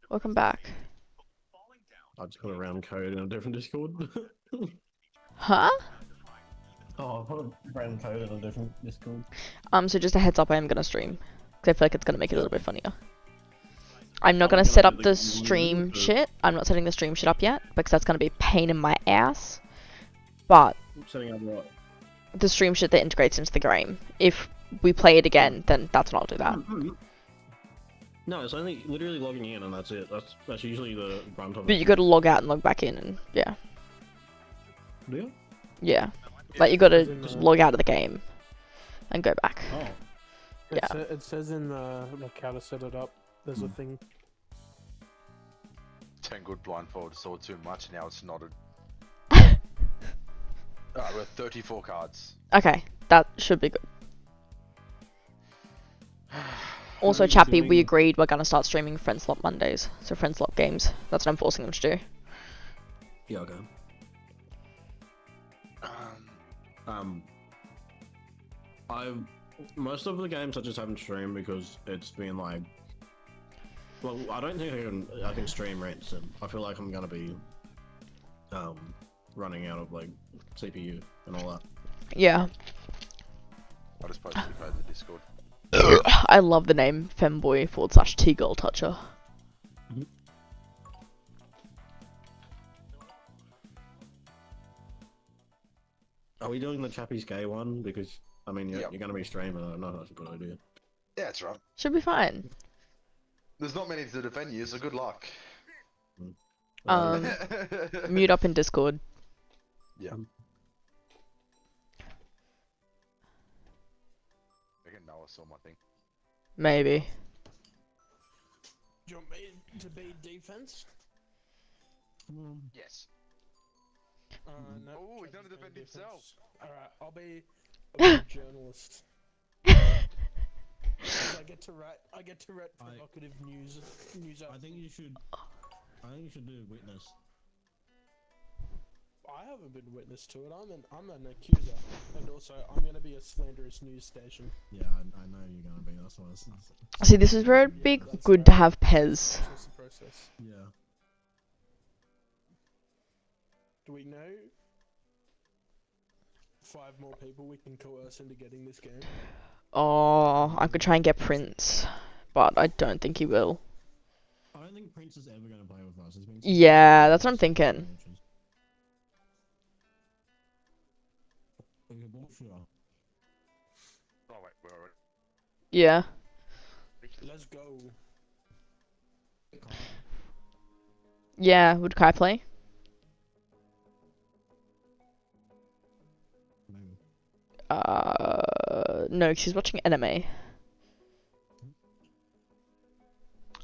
Welcome back. I just put a round code in a different Discord. Huh? Oh, I put a random code in a different Discord. So just a heads up, I am gonna stream. Cause I feel like it's gonna make it a little bit funnier. I'm not Are we gonna set do up the the stream or- shit. I'm not setting the stream shit up yet, because that's gonna be a pain in my ass. But Setting up what? the stream shit that integrates into the game. If we play it again, then that's when I'll do that. No, it's only literally logging in and that's it. That's usually the brunt of But it. you gotta log out and log back in, and yeah. Do you? Yeah. Like, you gotta Just log out of the game and go back. Oh. Yeah. It says in like how to set it up. There's a thing. 10 good blindfold saw too much, now it's knotted. We're at 34 cards. Okay, that should be good. Also, What are you Chappie, we doing? agreed we're gonna start streaming Friend Slop Mondays. So Friend Slop games. That's what I'm forcing them to do. Yeah, okay. Most of the games I just haven't streamed because it's been like, well, I don't think I can stream rents, and I feel like I'm gonna be running out of like CPU and all that. Yeah. I just posted it in the Discord. I love the name femboy / T-girl toucher. Are we doing the Chappie's gay one? Because I mean, Yep. you're gonna be streaming. I know that's a good idea. Yeah, that's right. Should be fine. There's not many to defend you, so good luck. Mute up in Discord. Yeah. I can Noah saw my thing. Maybe. Do you want me to be defense? Yes. No. Oh, he's I'll gonna just be defend himself. Alright, I'll be a journalist. 'Cause I get to write provocative news. I think you should. I think you should do witness. I haven't been witness to it. I'm an accuser, and also I'm gonna be a slanderous news station. Yeah, I know you're gonna be. That's why. See, this is where it'd be good to have Pez. That's the process. Yeah. Do we know 5 more people we can coerce into getting this game? Oh, I could try and get Prince, but I don't think he will. I don't think Prince is ever gonna play with us. It's been Yeah, that's what I'm thinking. Oh wait, we're already. Yeah. Let's go. Yeah, would Kai play? No, she's watching anime.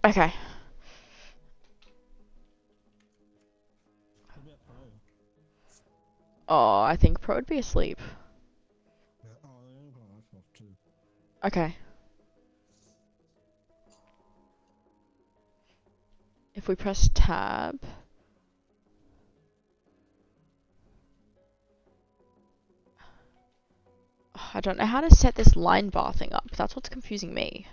Okay. Oh, I think Pro would be asleep. Okay. If we press tab... I don't know how to set this line bar thing up. That's what's confusing me.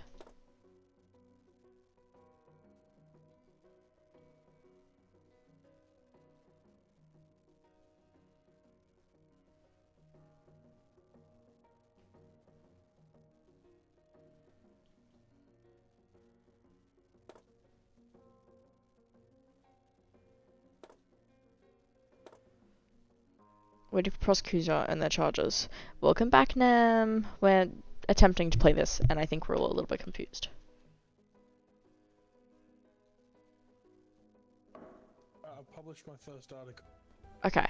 Waiting for prosecutor and their charges. Welcome back, Nam. We're attempting to play this, and I think we're all a little bit confused. I published my first article. Okay.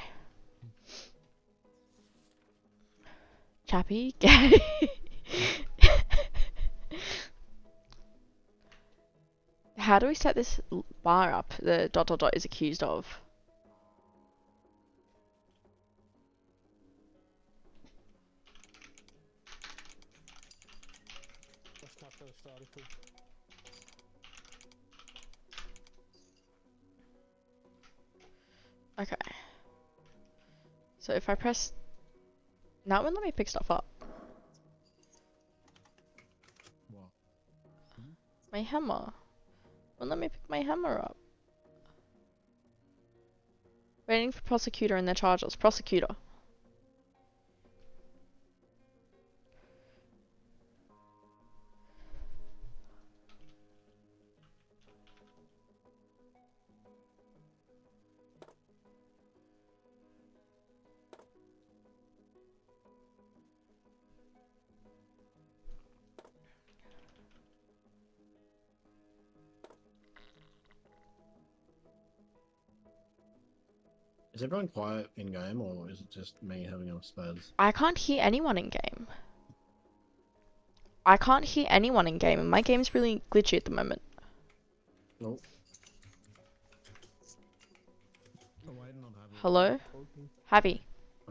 Chappie? Gay? How do we set this bar up? The ... is accused of. That's my first article. Okay. So if I press... Now it won't let me pick stuff up. What? My hammer. Well, let me pick my hammer up. Waiting for prosecutor and their charges. Prosecutor. Is everyone quiet in game, or is it just me having a spaz? I can't hear anyone in game. I can't hear anyone in game, and my game's really glitchy at the moment. Nope. Hello? Javi.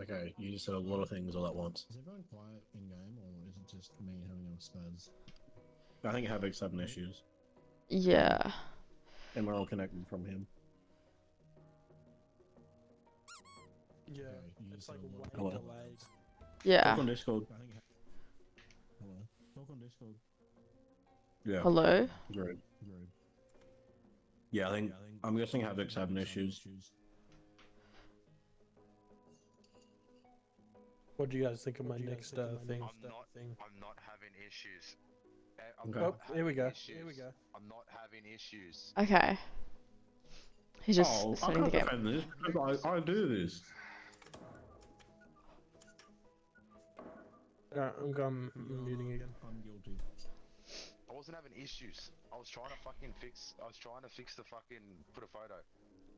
Okay, you just said a lot of things all at once. Is everyone quiet in game, or is it just me having a spaz? I think Havoc's having issues, Yeah. and we're all connected from him. Yeah, you it's said like a lot. way Hello? delayed. Yeah. Talk on Discord. Hello. Talk on Discord. Yeah. Hello? Agreed. Yeah, I think I'm guessing Havoc's having issues. What do you guys think of my next thing? I'm not having issues. I'm Okay. not Oh, here we having go. issues. Here we go. I'm not having issues. Okay. He's just Oh, I starting the can't game. defend this because I do this. I'm going muting again. I'm guilty. I wasn't having issues. I was trying to fix the fucking put a photo.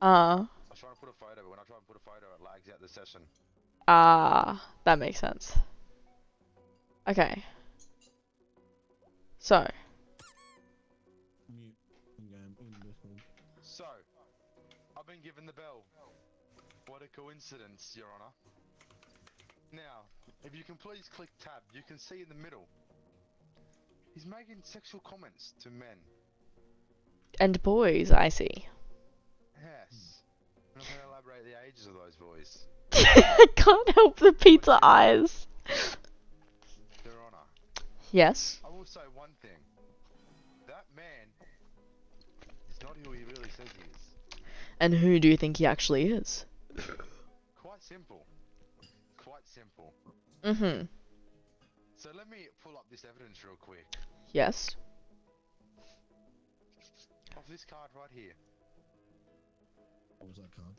I was trying to put a photo, but when I try and put a photo, it lags out the session. That makes sense. Okay. So. Mute in game in Discord. So, I've been given the bell. What a coincidence, Your Honor. Now, if you can please click tab, you can see in the middle. He's making sexual comments to men. And boys, I see. Yes. I'm not going to elaborate the ages of those boys. I can't help the pizza eyes. Your Honor. Yes. I will say one thing. That man is not who he really says he is. And who do you think he actually is? Quite simple. Quite simple. Mm-hmm. So let me pull up this evidence real quick. Yes. Of this card right here. What was that card?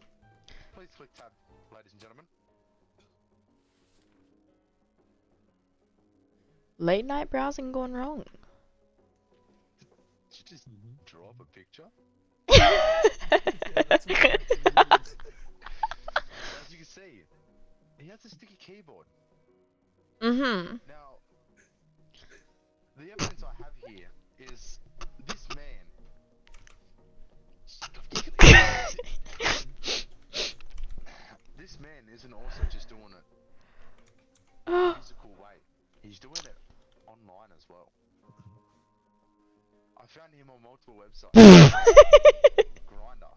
Please click tab, ladies and gentlemen. Late night browsing gone wrong. Did you just drop a picture? Yeah, that's what it actually is. As you can see, he has a sticky keyboard. Mm-hmm. Now, the evidence I have here is this man. This man isn't also just doing it in a physical way. He's doing it online as well. I found him on multiple websites. Grinder.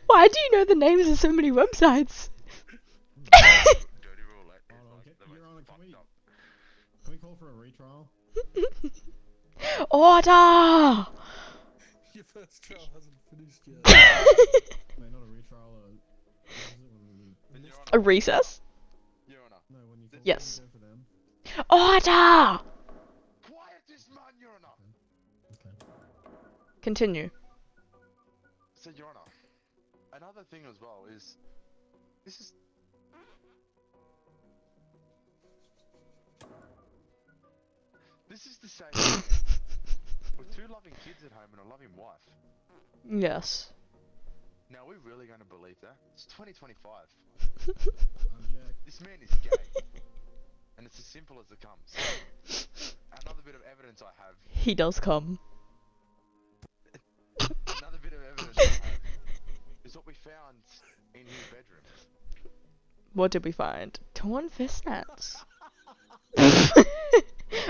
Why do you know the names of so many websites? Dirty roulette is Hold on, like the Your most Honor, fucked up. can we call for a retrial? Order! Your first trial hasn't finished yet. No, not a retrial. What is it when we... Your A Honor, recess? Your Honor. No, when you call Yes. for them. Order! Quiet this man, Your Honor! Okay. Continue. So, Your Honor, another thing as well is, this is... This is the same man with two loving kids at home and a loving wife. Yes. Now, are we really going to believe that? It's 2025. Object. This man is gay. And it's as simple as it comes. Another bit of evidence I have. He does come. Another bit of evidence I have is what we found in his bedroom. What did we find? Torn fishnets.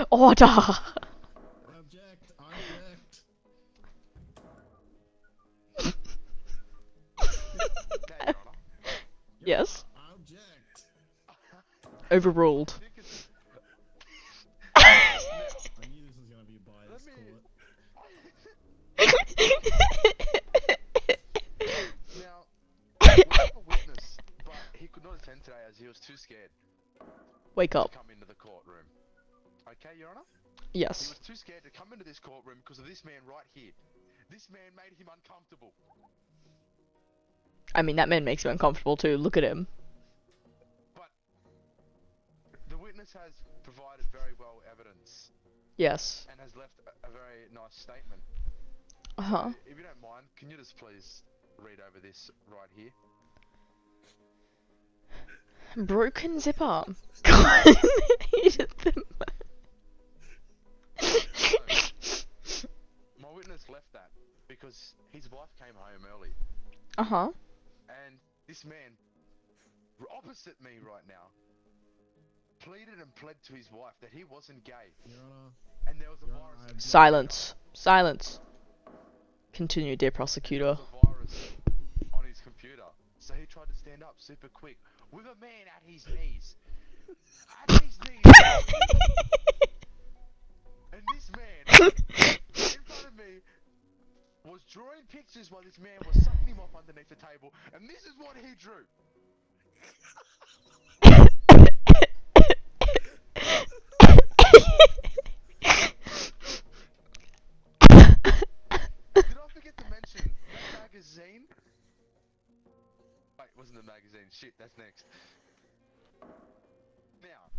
Order! Object. Object. Now, Your Honor, Yes. Object. Overruled. I think it's... he was too scared Wake to up. come into the courtroom. Okay, Your Honor? He Yes. was too scared to come into this courtroom because of this man right here. This man made him uncomfortable. I mean, that man makes you uncomfortable too. Look at him. But the witness has provided very well evidence Yes. and has left a very nice statement. Uh-huh. If you don't mind, can you just please read over this right here? Broken zipper. God, I hated them. My witness left that because his wife came home early, Uh-huh. and this man, opposite me right now, pleaded and pled to his wife that he wasn't gay, Your Honor, and there was a Your Honor, I virus. object. Silence. Silence. Continue, dear There prosecutor. was a virus on his computer, so he tried to stand up super quick with a man at his knees. At his knees. And this man, in front of me, was drawing pictures while this man was sucking him off underneath the table, and this is what he drew. Did I forget to mention that magazine? Wait, wasn't the magazine? Shit, that's next. Now,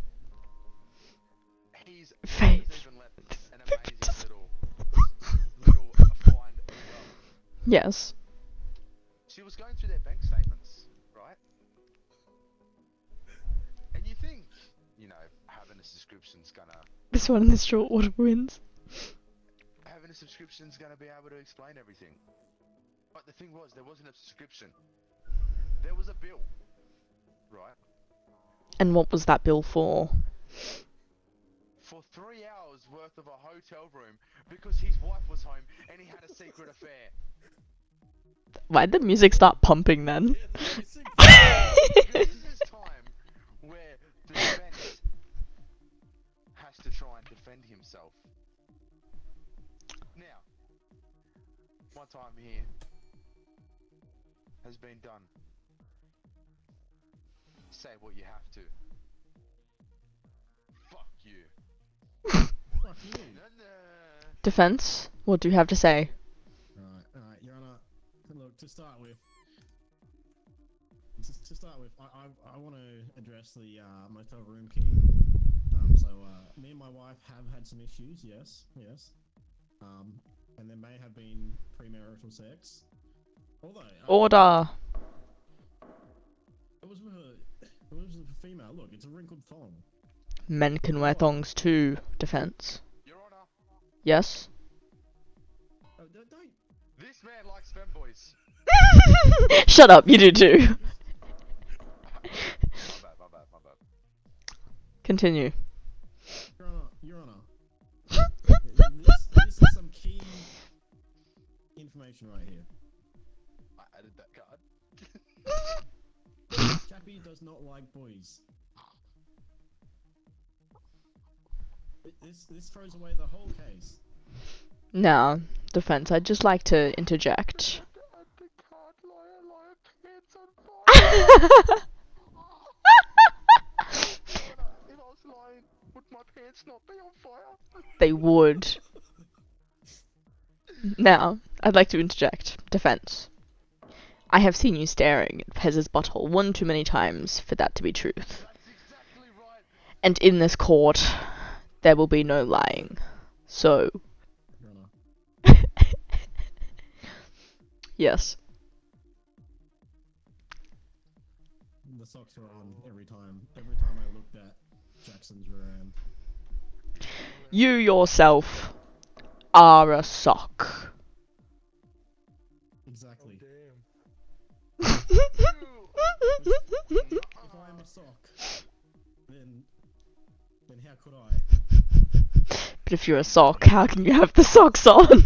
he's Faith. even left an amazing little find as well. Yes. She was going through their bank statements, right? And you think, you know, having a subscription's gonna This one in this short order wins. be able to explain everything. But the thing was, there wasn't a subscription. There was a bill, right? And what was that bill for? For 3 hours worth of a hotel room because his wife was home and he had a secret affair. Why'd the music start pumping then? Because this is time where the defense has to try and defend himself. Now, my time here has been done. Say what you have to. Fuck you. Fuck you. Defense, what do you have to say? Alright, Your Honor. Look, to start with, I want to address the motel room key. Me and my wife have had some issues, yes. And there may have been premarital sex. Although Order. it was with a female. Look, it's a wrinkled thong. Men can wear thongs too. Defense. Your Honor, Yes? Oh, don't. this man likes femboys. Shut up, you do too. My bad. Continue. Your Honor. This is some key information right here. I added that card. Chappie does not like boys. This throws away the whole case. Now, defense, I'd just like to interject. I can't lie, pants on fire. If I was lying, would my pants not be on fire? They would. Now, I'd like to interject. Defense. I have seen you staring at Pez's butthole one too many times for that to be truth. That's exactly right. And in this court, there will be no lying. So, Your Honor. yes. The socks were on every time. Every time I looked at Jackson's room. You yourself are a sock. Exactly. Damn. If I am a sock, then how could I? But if you're a sock, how can you have the socks on?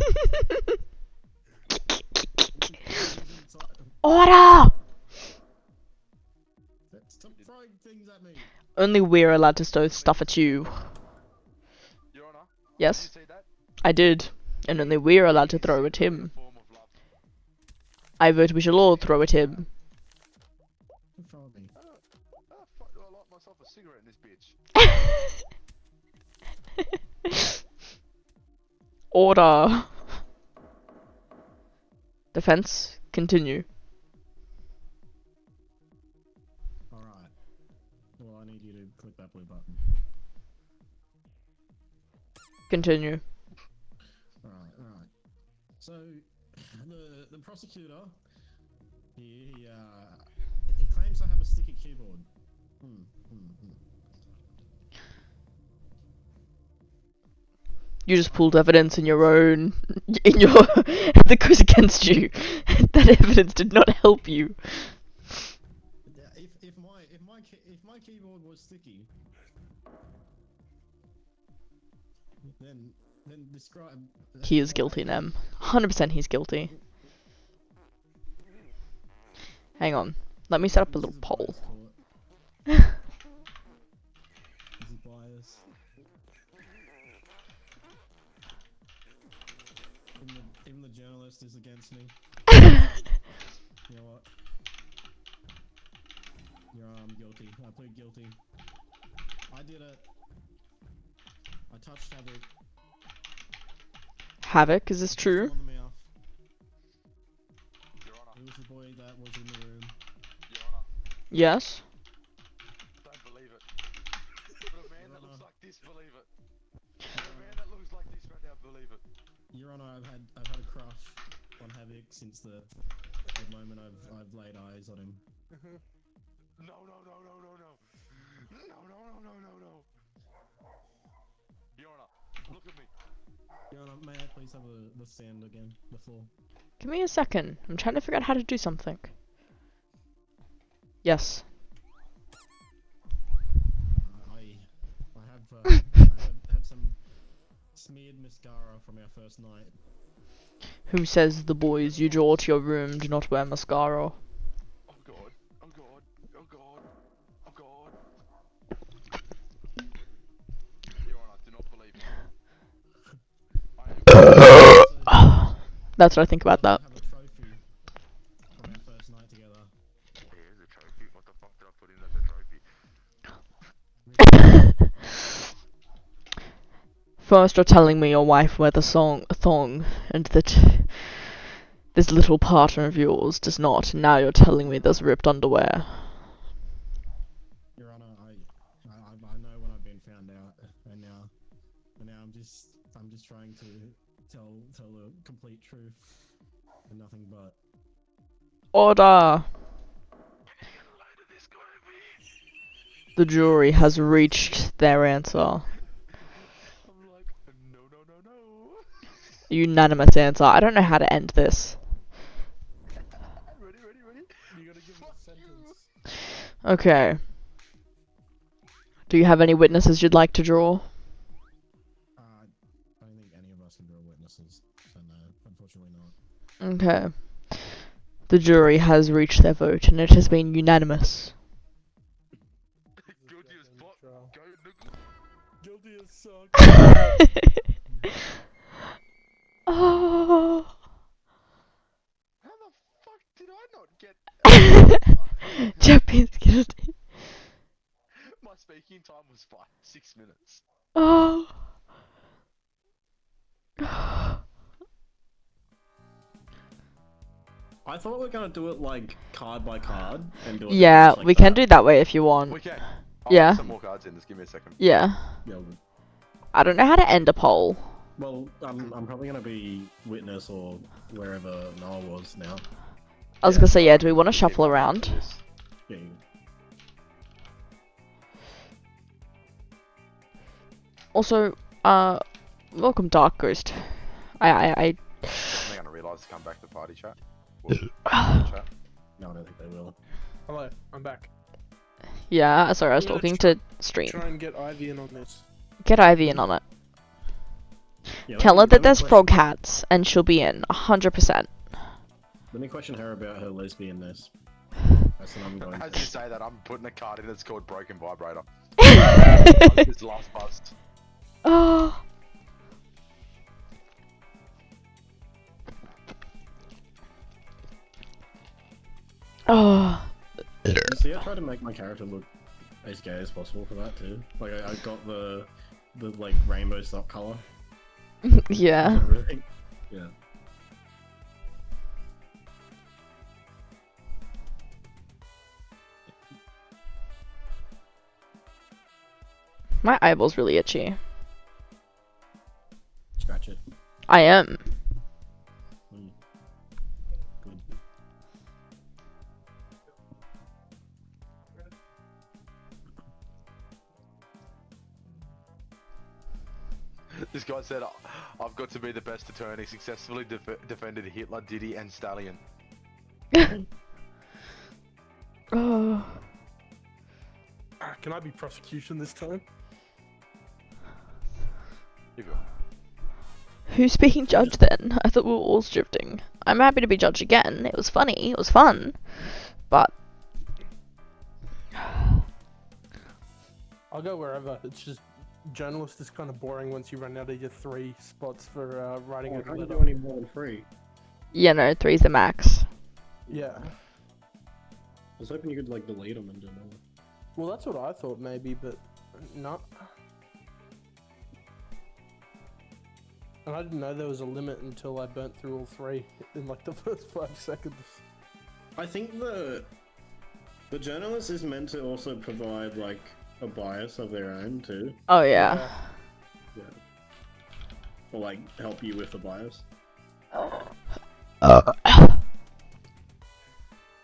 Order! Stop throwing things at me. Only we're allowed to throw stuff at you. Your Honor, Yes, did you see that? I did. And only we're allowed to throw at him. Form of love. I vote we shall all throw at him. Don't throw at me. myself a cigarette in this bitch. Order. Defense, continue. Alright. Well, I need you to click that blue button. Continue. Alright. So, the prosecutor, he claims I have a sticky keyboard. You just pulled evidence in your own, that goes against you. That evidence did not help you. If my keyboard was sticky, then describe. He is guilty, Nem. 100% he's guilty. Hang on. Let me set up a little poll. Is he biased? Even the journalist is against me. You know what? I'm guilty. I plead guilty. I did it. I touched Havoc. Havoc, is this true? On the mouth. Your Honor. It was the boy that was in the room. Your Honor. Yes. Don't believe it. But a man that looks like this, believe it. But a man that looks like this right now, believe it. Your Honor, I've had a crush on Havoc since the moment I've laid eyes on him. No. Your Honor, look at me. Your Honor, may I please have the stand again, the floor? Give me a second. I'm trying to figure out how to do something. Yes. I have some smeared mascara from our first night. Who says the boys you draw to your room do not wear mascara? Oh God. Your Honor, do not believe me. That's what I think about that. I have a trophy from our first night together. Here's a trophy. What the fuck did I put in as a trophy? First you're telling me your wife wears a thong, and that this little partner of yours does not. Now you're telling me there's ripped underwear. Your Honor, I know when I've been found out, and now I'm just trying to tell the complete truth and nothing but. Order! The jury has reached their answer. I'm like, no. Unanimous answer. I don't know how to end this. Ready? You gotta give him a sentence. Okay. Do you have any witnesses you'd like to draw? I don't think any of us can draw witnesses, so no, unfortunately not. Okay. The jury has reached their vote, and it has been unanimous. Guilty as fuck. Trial. Go, look. Guilty as suck. Oh. How the fuck did I not get? Japanese guilty. My speaking time was 6 minutes. Oh. I thought we were gonna do it like card by card and do it. Yeah, just like we can that. do that way if you want. We can. Yeah. Put some more cards in. Just give me a second. Yeah. Yeah. I don't know how to end a poll. Well, I'm probably gonna be witness or wherever Noah was now. I was gonna say, yeah, do we want to shuffle around? Yeah. Also, welcome Dark Ghost. They're gonna realise to come back to party chat. Chat. No, I don't think they will. Hello, I'm back. Yeah, sorry, I was I'm gonna talking to Stream. Try and get Ivy in on this. Get Ivy in on it. Yeah, Tell her let that me there's question- frog hats, and she'll be in, 100%. Let me question her about her lesbianness. That's what I'm going As to. you say that, I'm putting a card in that's called Broken Vibrator. It's last bust. Oh. Oh. You see, I tried to make my character look as gay as possible for that too. Like I got the like rainbow Slop color. Yeah. Everything. Yeah. My eyeball's really itchy. Scratch it. I am. Mm. Good. This guy said, I've got to be the best attorney, successfully defended Hitler, Diddy, and Stallion. Oh. Can I be prosecution this time? You go. Who's being judged then? I thought we were all drifting. I'm happy to be judged again. It was funny. It was fun. But I'll go wherever. It's just journalist is kind of boring once you run out of your 3 spots for writing Oh, a can't you letter. do any more than 3? yeah, no, 3's the max. Yeah. I was hoping you could like delete them and do more. Well, that's what I thought maybe, but not. And I didn't know there was a limit until I burnt through all 3 in like the first 5 seconds. I think the journalist is meant to also provide like a bias of their own too. Oh yeah. Yeah. Or like help you with the bias. I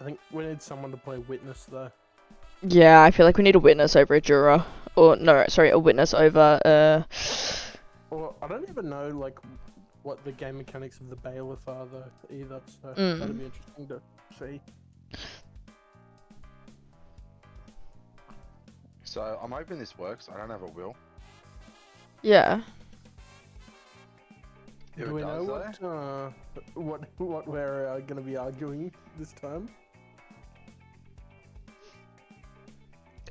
think we need someone to play witness though. Yeah, I feel like we need a witness over a juror. Or no, sorry, a witness over Or I don't even know like what the game mechanics of the bailiff are though either. So Mm. that'd be interesting to see. So, I'm hoping this works. I don't have a will. yeah. If Do it we know does, though, what we're gonna be arguing this time?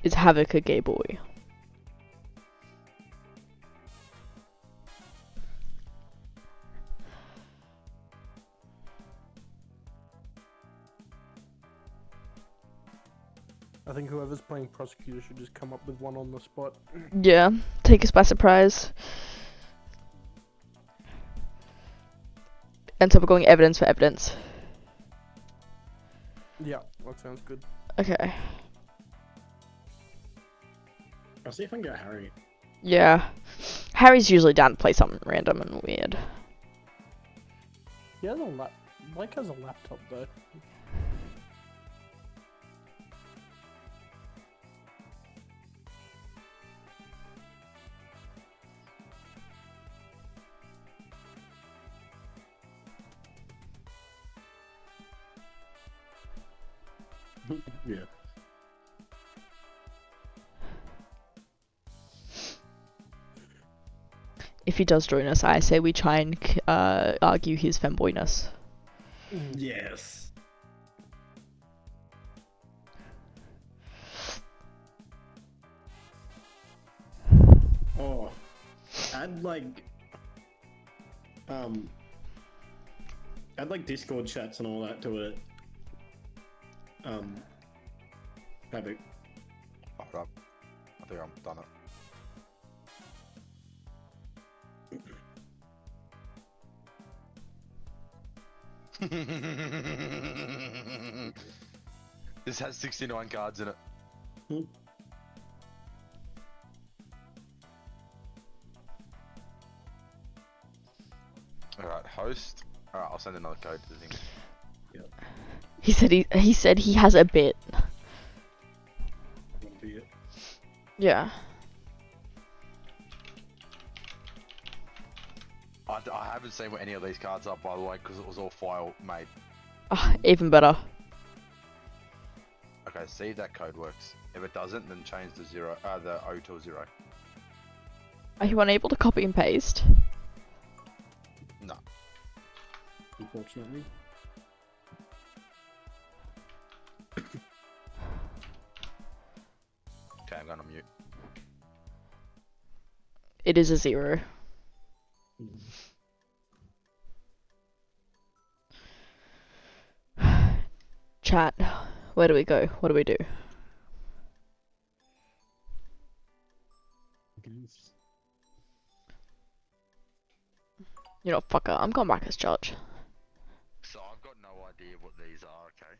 Is Havoc a gay boy? I think whoever's playing prosecutor should just come up with one on the spot. Yeah. Take us by surprise. And so we're going evidence for evidence. Yeah, that sounds good. Okay. I'll see if I can get Harry. Yeah. Harry's usually down to play something random and weird. He has a Blake has a laptop though. Yeah. If he does join us, I say we try and argue his femboyness. Yes. Oh, add like, add like Discord chats and all that to it. Havoc. hold up. I think I'm done it. This has 69 cards in it. Hmm. Alright, host. Alright, I'll send another code to the thing. He said he has a bit. Won't be it. Yeah. I haven't seen what any of these cards are, by the way, because it was all file made. Even better. Okay, see if that code works. If it doesn't, then change the the O to a 0. Are you unable to copy and paste? No. Unfortunately. Okay, I'm going to mute. It is a 0. Chat. Where do we go? What do we do? You know, fucker, I'm going back as judge. So I've got no idea what these are, okay?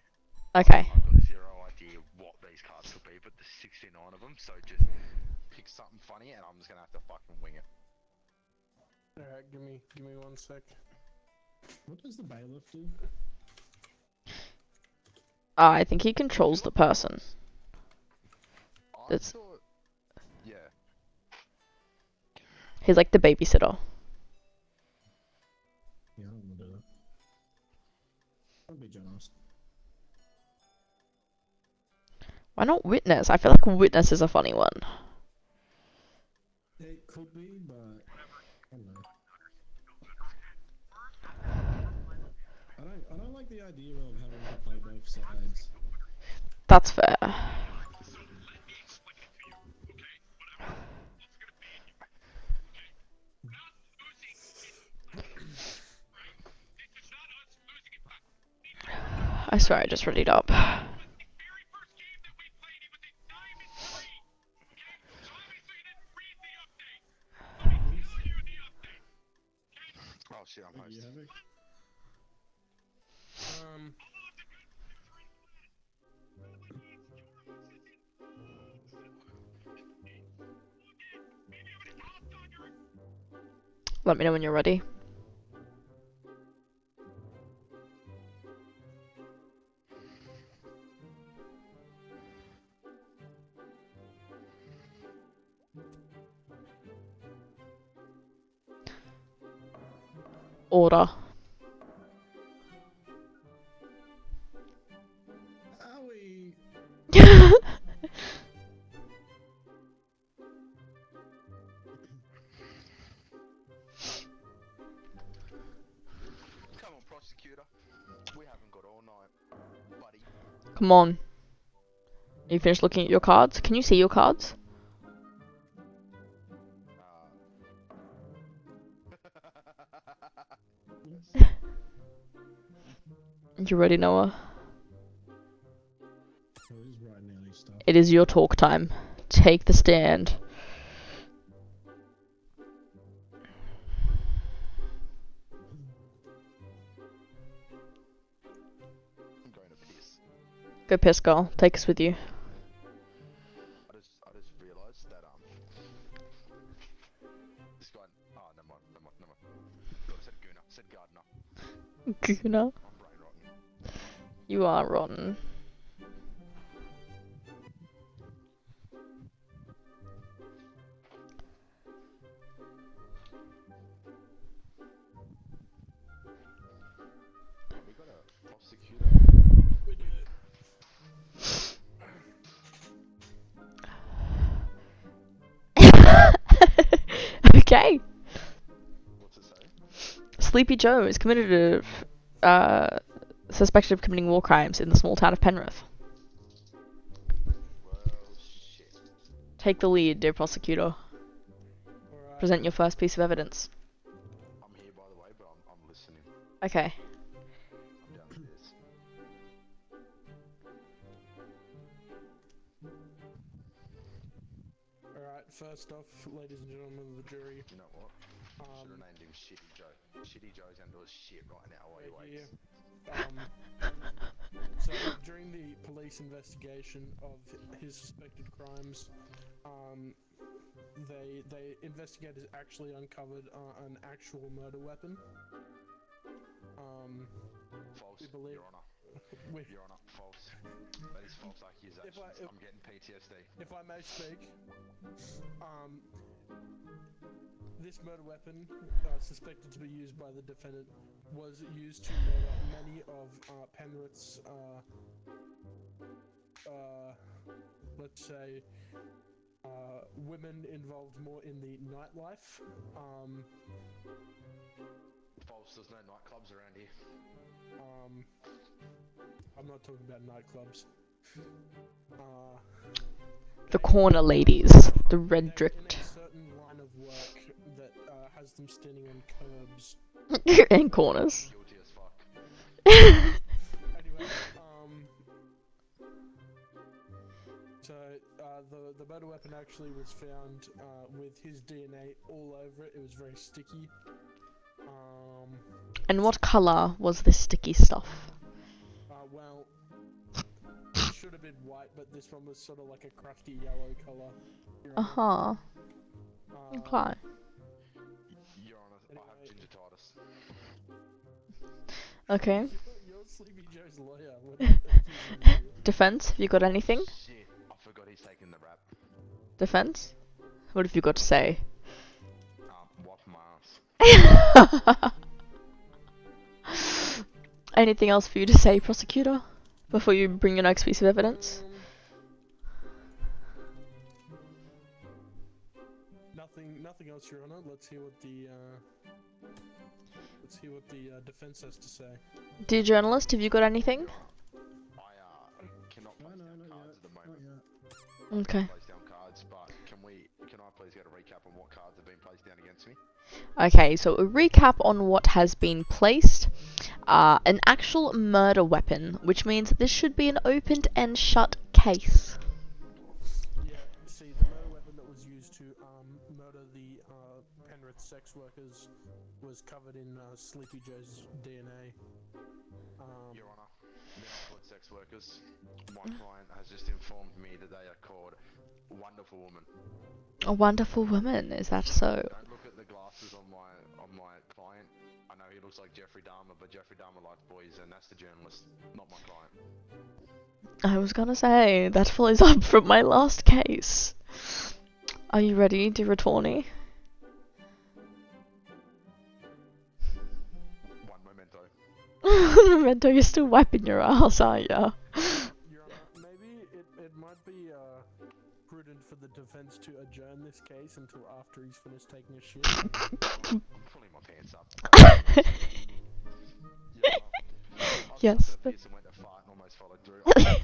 Okay. I've got zero idea what these cards could be, but there's 69 of them, so just pick something funny and I'm just gonna have to fucking wing it. Alright, give me 1 sec. What does the bailiff do? I think he controls the person. I That's- thought... Yeah. He's like the babysitter. Yeah, I don't want to do that. I'll be generous. Why not witness? I feel like witness is a funny one. It could be, but I don't know. I don't like the idea of having to play both sides. That's fair. I swear I just readied up. Oh shit, I'm What do you host. have it? Let me know when you're ready. Order. Owie! Come on, prosecutor. We haven't got all night, buddy. Come on. You finished looking at your cards? Can you see your cards? You ready, Noah? So he's writing out his stuff. It is your talk time. Take the stand. I'm going to piss. Go piss, girl. Take us with you. I just realised that this guy. Oh, never mind. God, said Gooner, said Gardener. Guna. I'm brain rotten. You are rotten. We got a prosecutor. We do. Okay. What's it say? Sleepy Joe is suspected of committing war crimes in the small town of Penrith. Well, shit. Take the lead, dear prosecutor. Alright. Present your first piece of evidence. I'm here, by the way, but I'm listening. Okay. I'm downstairs. Alright, first off, ladies and gentlemen of the jury, You know what? Should have named him Shitty Joe. Shitty Joe's gonna do his shit right now while he right waits. here. So during the police investigation of his suspected crimes, they investigators actually uncovered an actual murder weapon. False, we believe- Your Honour. we, Your Honour, false. That is false accusations. I'm getting PTSD. if I may speak, this murder weapon, suspected to be used by the defendant, was used to murder many of Penrith's, let's say, women involved more in the nightlife. False, there's no nightclubs around here. I'm not talking about nightclubs. The corner ladies. The red They're in drict. a certain line of work that has them standing on curbs. In corners. Guilty as fuck. Anyway, so the murder weapon actually was found with his DNA all over it. It was very sticky. And what colour was this sticky stuff? Well, it should have been white, but this one was sort of like a crusty yellow color. Uh-huh. Okay. Your Honor, I have gingivitis. Okay. You're Sleepy Joe's lawyer. What are you accusing me? Defense, have you got anything? Shit, I forgot he's taking the rap. Defense? What have you got to say? Wipe my ass. Anything else for you to say, prosecutor? Before you bring your next piece of evidence? Nothing else, Your Honor. Let's hear what the defense has to say. Dear journalist, have you got anything? I cannot place down cards at the moment. Okay. Place down cards, but can I please get a recap on what cards have been placed down against me? Okay, so a recap on what has been placed. An actual murder weapon, which means this should be an opened and shut case. Yeah, see, the murder weapon that was used to murder the Penrith sex workers was covered in Sleepy Joe's DNA. Your Honor, they're not called sex workers. My client has just informed me that they are called Wonderful Woman. A wonderful woman, is that so? Don't look at the glasses on my client. I know he looks like Jeffrey Dahmer, but Jeffrey Dahmer likes boys, and that's the journalist, not my client. I was gonna say, that follows up from my last case. Are you ready, dear attorney? One memento. Memento, you're still wiping your ass, aren't ya? Your Honor, maybe it might be prudent for the defense to adjourn this case until after he's finished taking a shit. I'm pulling my pants up. Yes. I went to fart and almost followed through. It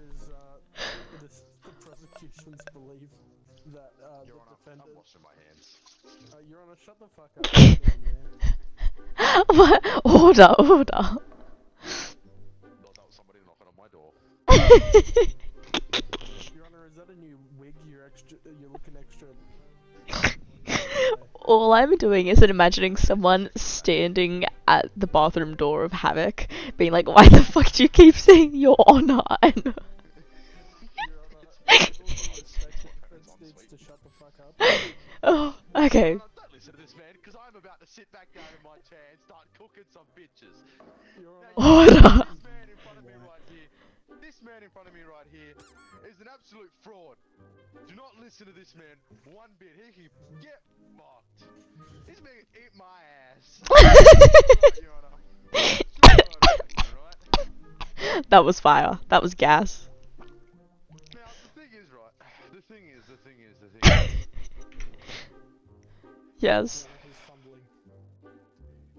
is the prosecution's belief that Your the Honor, defendant... I'm washing my hands. Your Honor, shut the fuck up. What? Order, order. Thought that was somebody knocking on my door. Your Honor, is that a new wig? You're looking extra... All I'm doing is imagining someone standing at the bathroom door of Havoc, being like, why the fuck do you keep saying your honor? And Your Honor, with all due respect, the defense needs to shut the fuck up. oh, okay. Don't listen to this man, because I'm about to sit back down in my chair and start cooking some bitches. Your Now, Honor, Order. this man in front of me right here, is an absolute fraud. Do not listen to this man one bit. He can get fucked. This man can eat my ass. Your Honor. Right? That was fire. That was gas. Now, the thing is, right? The thing is. Yes. he's fumbling.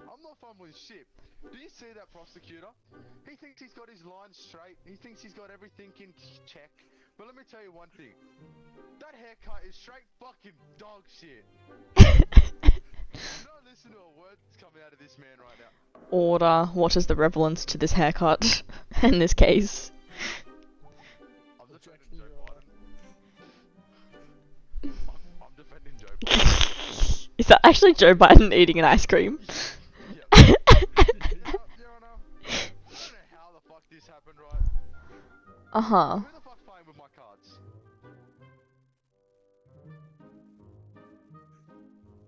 I'm not fumbling shit. Do you see that prosecutor? He thinks he's got his lines straight. He thinks he's got everything in check. But let me tell you one thing. That haircut is straight fucking dog shit. Do not listen to a word that's coming out of this man right now. Order. What is the relevance to this haircut in this case? I'm defending Joe Biden. I'm defending Joe Biden. Is that actually Joe Biden eating an ice cream? Yeah. Your Honor, I don't know how the fuck this happened, right? Uh-huh. Who the fuck's playing with my cards?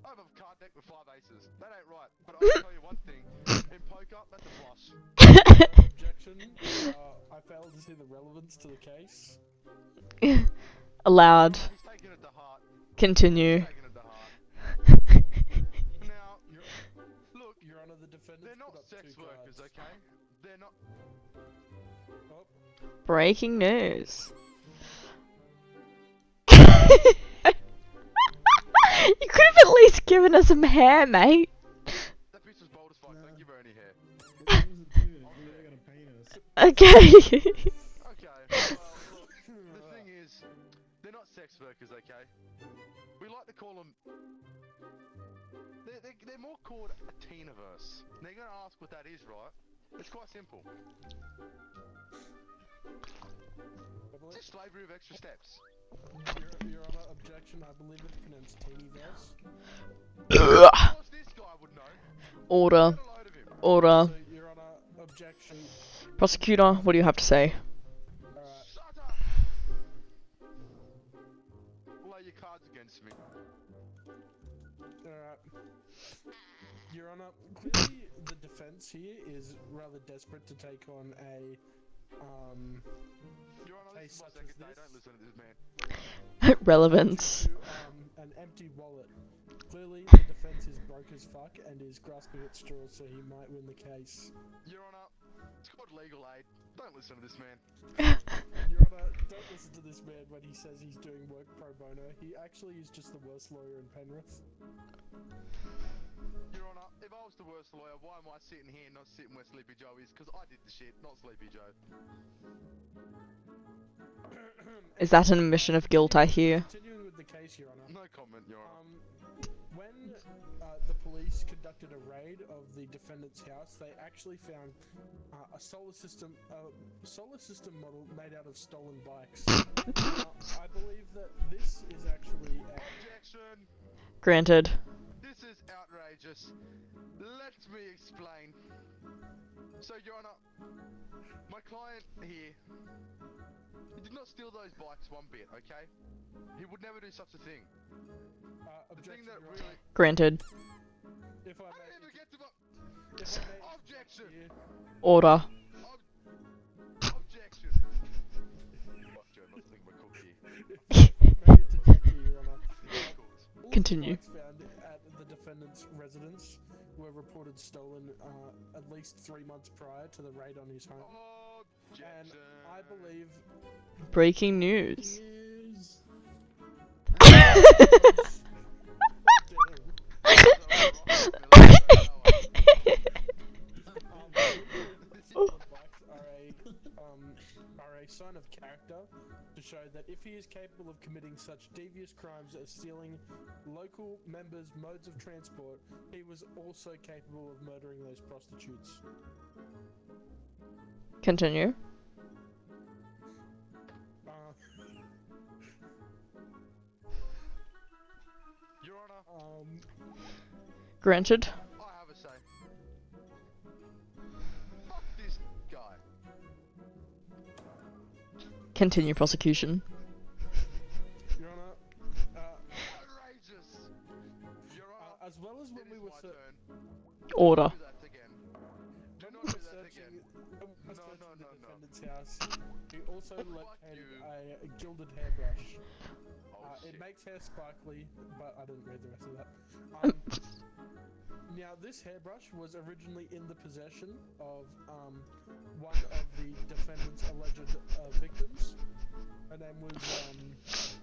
I have a card deck with 5 aces. That ain't right. But I'll tell you one thing. In poker, that's a flush. Objection. I fail to see the relevance to the case. Allowed. He's taking it to heart. Continue. He's taking it to heart. Now, look, Your Honor, the defendant. they're not sex workers, okay? They're not. Oh, Breaking news. You could have at least given us some hair, mate. That bitch was bold as fuck. Don't give her any hair. It was a dude. He really got a penis. Okay. Okay, well, look, the thing is, they're not sex workers, okay? We like to call them... They're more called a teenaverse. Now you're gonna ask what that is, right? It's quite simple. It's just slavery of extra steps. Your Honor, objection. I believe it's pronounced teenyverse. Order. Get a load of him. Order. So, Your Honor, objection. Prosecutor, what do you have to say? Alright. Shut up! Lay your cards against me. Alright. Your Honor, clearly the defense here is rather desperate to take on a, Your Honor, this case is my such second as day. this. Don't listen to this man. Relevance. to, an empty wallet. Clearly, the defense is broke as fuck and is grasping at straws so he might win the case. Your Honor, it's called legal aid. Don't listen to this man. Your Honor, don't listen to this man when he says he's doing work pro bono. He actually is just the worst lawyer in Penrith. Your Honor, if I was the worst lawyer, why am I sitting here and not sitting where Sleepy Joe is? Because I did the shit, not Sleepy Joe. Is that an admission of guilt, I hear? Continuing with the case, Your Honor. No comment, Your Honor. When the police conducted a raid of the defendant's house, they actually found a solar system model made out of stolen bikes. Now, I believe that this is actually Objection! Granted. This is outrageous. Let me explain. So, Your Honor, my client here, he did not steal those bikes one bit, okay? He would never do such a thing. The thing objection, that Your Honor. really... Granted. If I I may, didn't even get to my... if I may Objection! here, Order. Objection! Fuck Joe, I'm not thinking about cookie. if I may interject here, Your Honor. All of Continue. the bikes found at the defendant's residence were reported stolen at least 3 months prior to the raid on his home. And Objection! I believe Breaking news. News. Are a sign of character to show that if he is capable of committing such devious crimes as stealing local members' modes of transport, he was also capable of murdering those prostitutes. Continue. Your Honor, Granted. I have a say. Fuck this guy. Continue prosecution. Your Honor, Outrageous! Your Honor, as well as when it we is were my ser- turn. Order. Do that again. Do when not we do were that searching, again. when we were No, searching no, the no, no. defendant's house, we also Fuck located you. a gilded hairbrush. Oh, It shit. makes hair sparkly, but I didn't read the rest of that. Now, this hairbrush was originally in the possession of one of the defendant's alleged victims. Her name was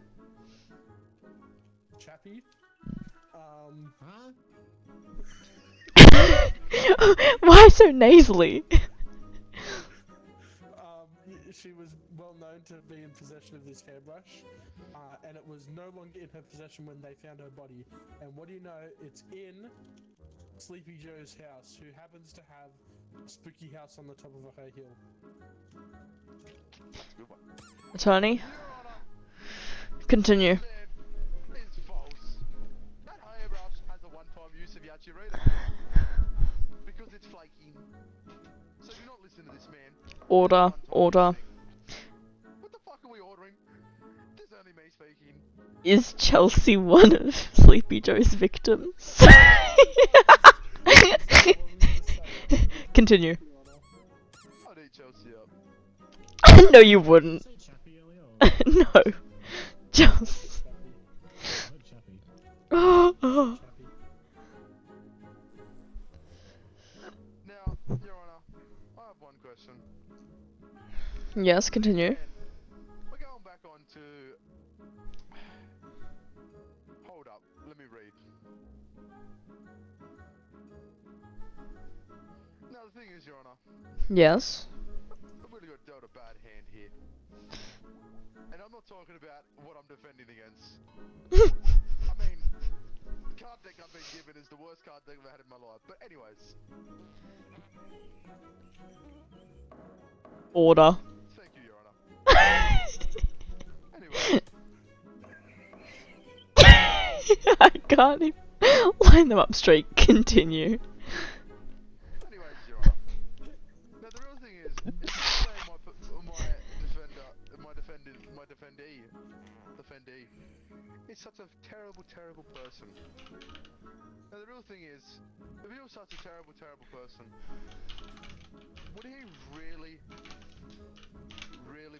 Chappie. Huh? Why so nasally? She was well known to be in possession of this hairbrush, and it was no longer in her possession when they found her body. And what do you know? It's in Sleepy Joe's house, who happens to have a spooky house on the top of a high hill. Good one. Attorney, Your Honor, continue. man is false. That hairbrush has a one-time use if you actually read it. Because it's flaky. So do not listen to this man. Order. One-time Order. thing. What the fuck are we ordering? This is only me speaking. Is Chelsea one of Sleepy Joe's victims? Continue. I'd eat Chelsea up. No, you wouldn't. Say Chappie earlier. No. Just. I heard Chappie. Oh. Now, Your Honor, I have one question. Yes, continue. Man, we're going back on to... Hold up, let me read. Now the thing is, Your Honor, Yes. I've really got dealt a bad hand here. And I'm not talking about what I'm defending against. I mean, the card deck I've been given is the worst card deck I've ever had in my life. But anyways, Order. thank you, Your Honor. Anyway, I can't even line them up straight. Continue. If you say my defendee, is such a terrible, terrible person. Now the real thing is, if he was such a terrible, terrible person, would he really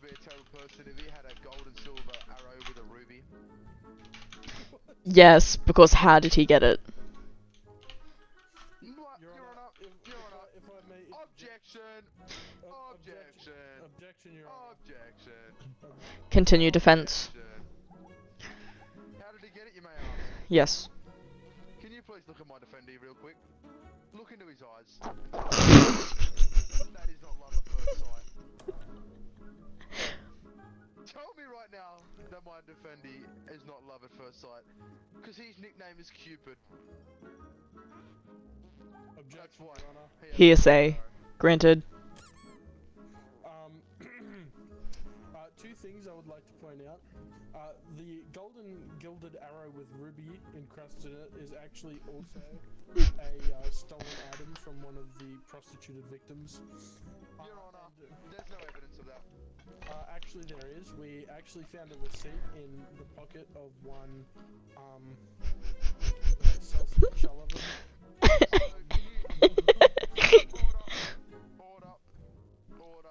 be a terrible person if he had a gold and silver arrow with a ruby? Yes, because how did he get it? Your Honor, if I may Objection! Objection, Your Honor. Objection! Continue defense. Objection. How did he get it, you may ask? Yes. Can you please look at my defendee real quick? Look into his eyes. That is not love at first sight. Tell me right now that my defendee is not love at first sight. Because his nickname is Cupid. Objection, why. Your Honor. Hearsay. Granted. Two things I would like to point out. The golden gilded arrow with ruby encrusted in it is actually also a stolen item from one of the prostituted victims. Your Honor, there's no evidence of that. Actually there is. We actually found a receipt in the pocket of one, Sullivan. Order.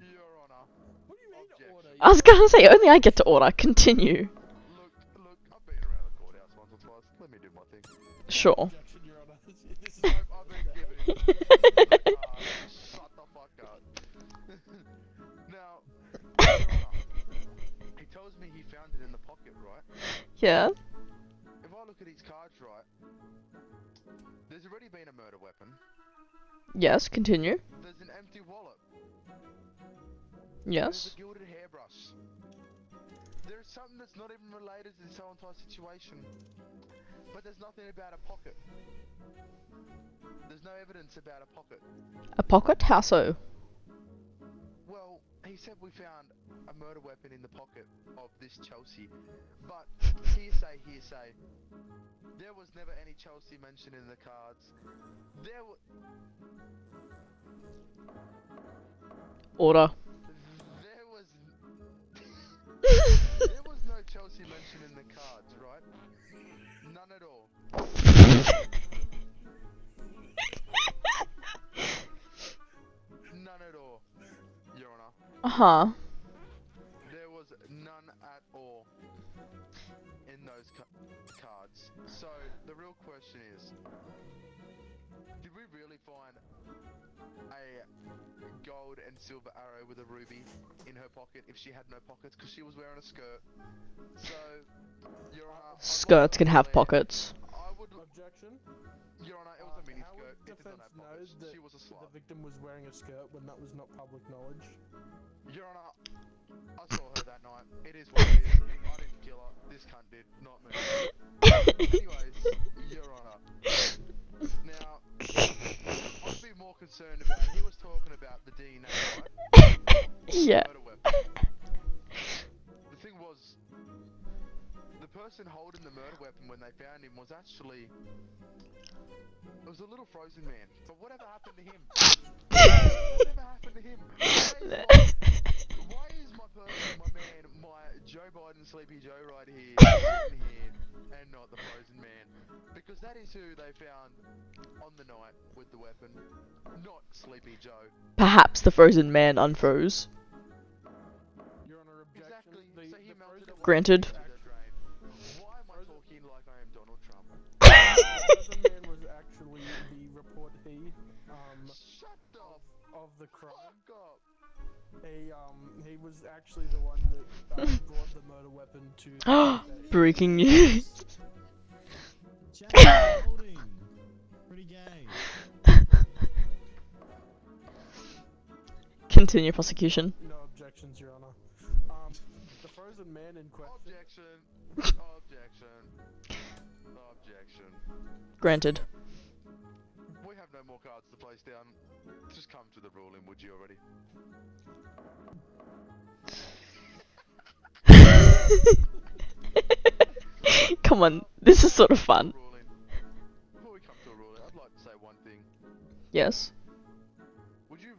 Your Honor. What do you mean Objection. order? I was gonna say, only I get to order. Continue. Look, I've been around the courthouse once or twice. Let me do my thing. Sure. Objection, Your Honor. This is I've been given shut the fuck up. Now, Your Honor, he tells me he found it in the pocket, right? Yeah. If I look at his cards right, there's already been a murder weapon. Yes, continue. There's an empty wallet. Yes. There's a gilded hairbrush. There's something that's not even related to this whole entire situation. But there's nothing about a pocket. There's no evidence about a pocket. A pocket? How so? Well, he said we found a murder weapon in the pocket of this Chelsea. But, hearsay. There was never any Chelsea mentioned in the cards. Order. There was no Chelsea mentioned in the cards, right? None at all. None at all, Your Honor. Uh-huh. There was none at all in those cards. So, the real question is, did we really find a gold and silver arrow with a ruby in her pocket if she had no pockets? Because she was wearing a skirt. So, Your Honor... Skirts can have pockets. I would... Objection. Your Honor, it was a mini How skirt. would It did not defense have know pockets. that She was a the slut. victim was wearing a skirt when that was not public knowledge? Your Honor, I saw her that night. It is what it is. I didn't kill her. This cunt did, not me. Anyways, Your Honor. Now, I'd be more concerned about... He was talking about the DNA, right? Yeah. Murder weapon. The thing was, the person holding the murder weapon when they found him was actually... It was a little frozen man. But whatever happened to him? Whatever happened to him? Why is my person, my man, my Joe Biden Sleepy Joe right here, sitting here, and not the frozen man? Because that is who they found on the night with the weapon, not Sleepy Joe. Perhaps the frozen man unfroze. Your Honor, objection. Exactly. So he melted away Granted. into the drain. Why am I talking like I am Donald Trump? The frozen man was actually the reportee Shut the of the crime. fuck up. He was actually the one that brought the murder weapon to the Breaking news. Chat holding. Pretty gay. Continue prosecution. No objections, Your Honor. The frozen man in question. Objection. Granted. We have no more cards to place down. Just come to the ruling, would you already? Come on, this is sort of fun. Ruling. Before we come to a ruling, I'd like to say one thing. Yes. Would you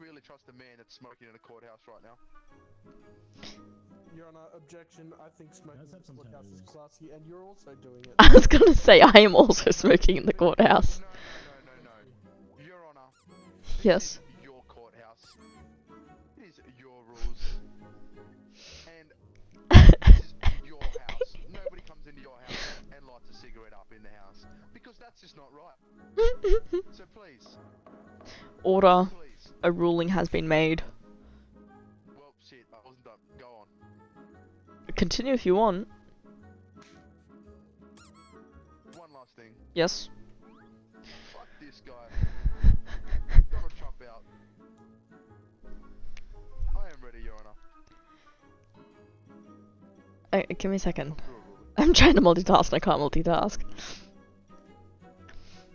Objection. I think smoking Let's in have the some courthouse is toes. classy, and you're also doing it. I was gonna say, I am also smoking in the courthouse. No. Your Honor. Yes. This is your courthouse. These are your rules. And this is your house. Nobody comes into your house and lights a cigarette up in the house. Because that's just not right. So please, Order. please. A ruling has been made. Well, shit, I wasn't done. Go on. Continue if you want. One last thing. Yes. Fuck this guy. Donald Trump out. I am ready, Your Honor. Give me a second. Come through a ruling. I'm trying to multitask and I can't multitask.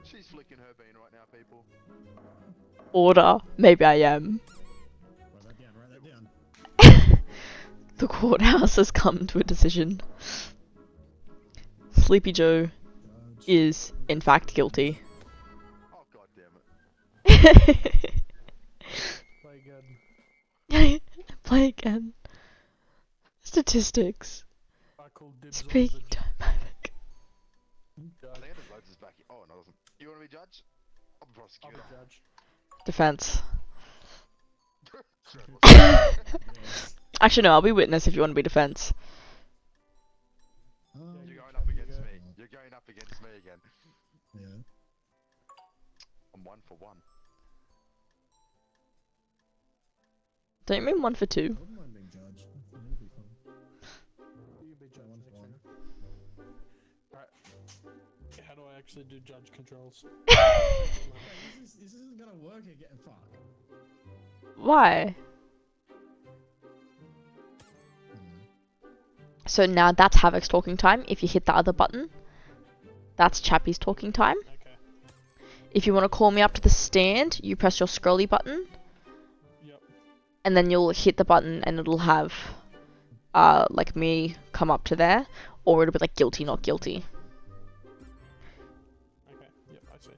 She's flicking her bean right now, people. Order. Maybe I am. Write that down. The courthouse has come to a decision. Sleepy Joe Judge. is, in fact, guilty. Oh, god damn it. Play again. Play again. Statistics. I call dibs Speaking on the time. I judge. think it loads us back. Oh, no, it doesn't. You want to be judge? I'm the I'm prosecutor. a judge. Defense. Yes. Actually, no, I'll be witness if you want to be defense. You're going up against me. You're going up against me again. Yeah. I'm 1 for 1. Don't you mean 1 for 2? I wouldn't mind being judge. It'll be fun. You be judge One next for one. round. Alright. How do I actually do judge controls? Hey, this isn't gonna work again. Fuck. Why? Hmm. So now that's Havoc's talking time. If you hit the other button, that's Chappie's talking time. Okay. If you want to call me up to the stand, you press your scrolly button, Yep. and then you'll hit the button and it'll have, like me come up to there, or it'll be like guilty, not guilty. Okay. Yep, I see.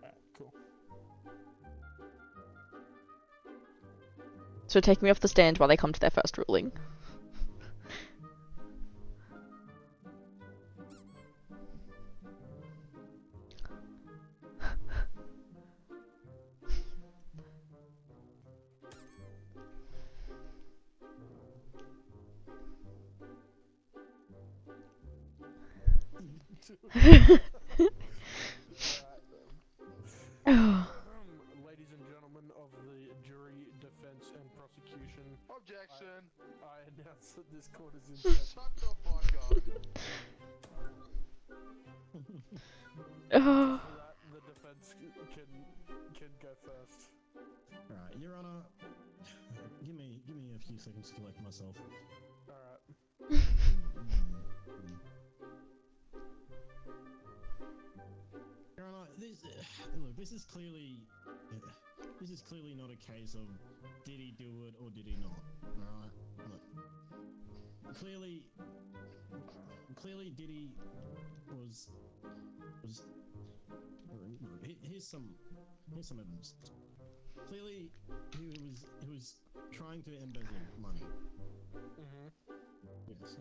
Alright, cool. So take me off the stand while they come to their first ruling. Oh. Ladies and gentlemen of the jury, defense, and prosecution, Objection! I announce that this court is in session. Shut the fuck up. Oh. For that, the defense can go first. Alright, Your Honor. Give me a few seconds to collect myself. Alright. Your Honor, this is clearly not a case of did he do it or did he not. Alright, look. Clearly Diddy was. Here's some evidence. Clearly, he was trying to embezzle money. Yes.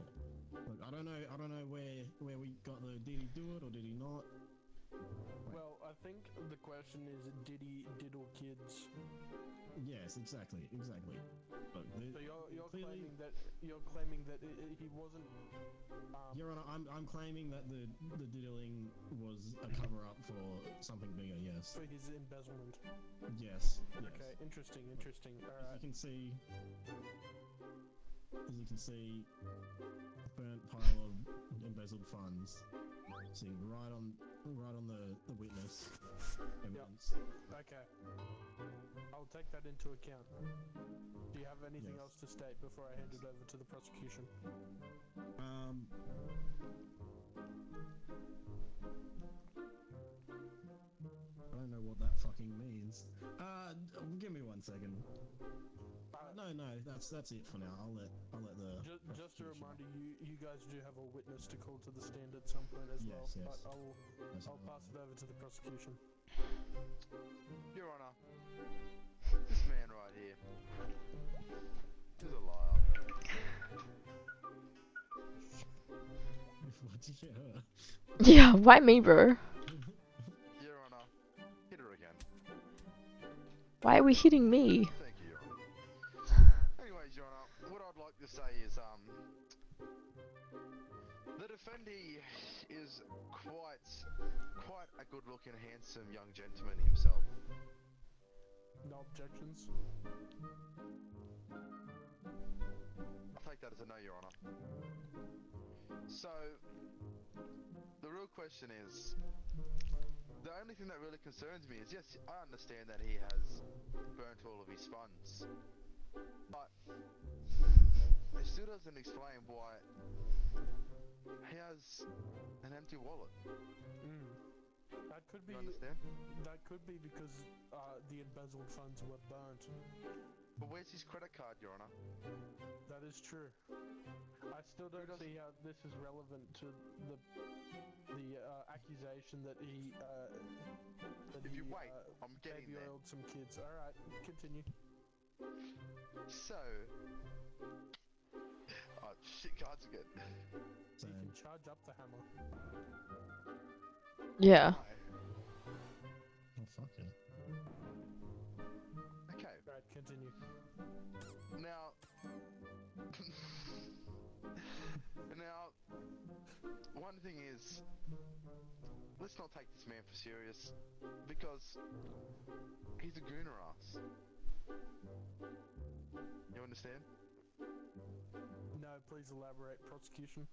Look, I don't know where we got the did he do it or did he not. Well, I think the question is, did he diddle kids? Yes, exactly. Look, So you're clearly, claiming that he wasn't. Your Honor, I'm claiming that the diddling was a cover up for something bigger. Yes. For his embezzlement. Yes. Okay, interesting. As Alright. you can see, a burnt pile of embezzled funds sitting right on the witness evidence. Okay. I'll take that into account. Do you have anything Yes. else to state before I hand it over to the prosecution? I don't know what that fucking means. Give me 1 second. No, that's it for now. I'll let the. Just a reminder, you guys do have a witness to call to the stand at some point as well. Yes. But Yes, I'll pass it over to the prosecution. Your Honor, this man right here. He's a liar. What did you get her? Yeah, why me, bro? Your Honor, hit her again. Why are we hitting me? Thank you, Your Honor. Anyways, Your Honor, what I'd like to say is, the defendee is quite a good-looking, handsome young gentleman himself. No objections. I'll take that as a no, Your Honor. So, the real question is, the only thing that really concerns me is, yes, I understand that he has burnt all of his funds, but it still doesn't explain why he has an empty wallet. That could be. You understand? That could be because the embezzled funds were burnt. But where's his credit card, Your Honor? That is true. I still don't see how this is relevant to the accusation that he If you wait, I'm getting baby there. oiled some kids. All right, continue. So, oh shit, cards again. You can charge up the hammer. Yeah. Why? Oh, fuck it. Okay, Right, continue. now, one thing is, let's not take this man for serious, because he's a gooner ass. You understand? No, please elaborate. Prosecution.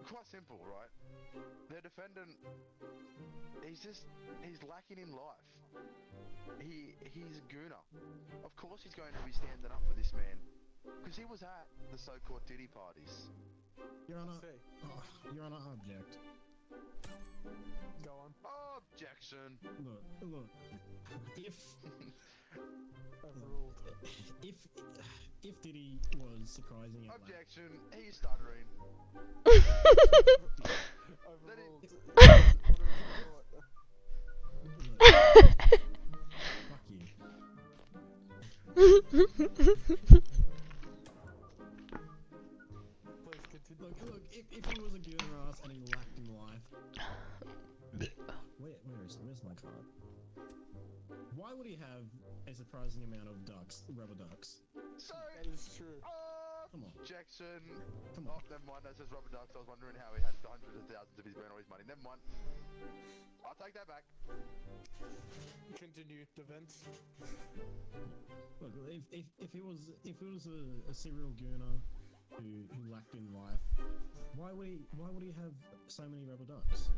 Quite simple, right? The defendant, he's lacking in life. He's a gooner. Of course he's going to be standing up for this man, because he was at the so-called Diddy parties. Your Honor, See. Your Honor, I object. Go on. Objection! Look. If Overruled. if Diddy was surprising at Objection! He's stuttering. Overruled. fuck you. Please continue. Look, if he was a gooner ass and he lacked in life, where's my card? Why would he have a surprising amount of rubber ducks? So, That is true. Come on. objection! Come Oh, on. never mind, that says rubber ducks. I was wondering how he had hundreds of thousands of his burn all his money. Never mind. I'll take that back. Continue. Defense. Look, if he was a serial gooner who lacked in life, why would he have so many rubber ducks?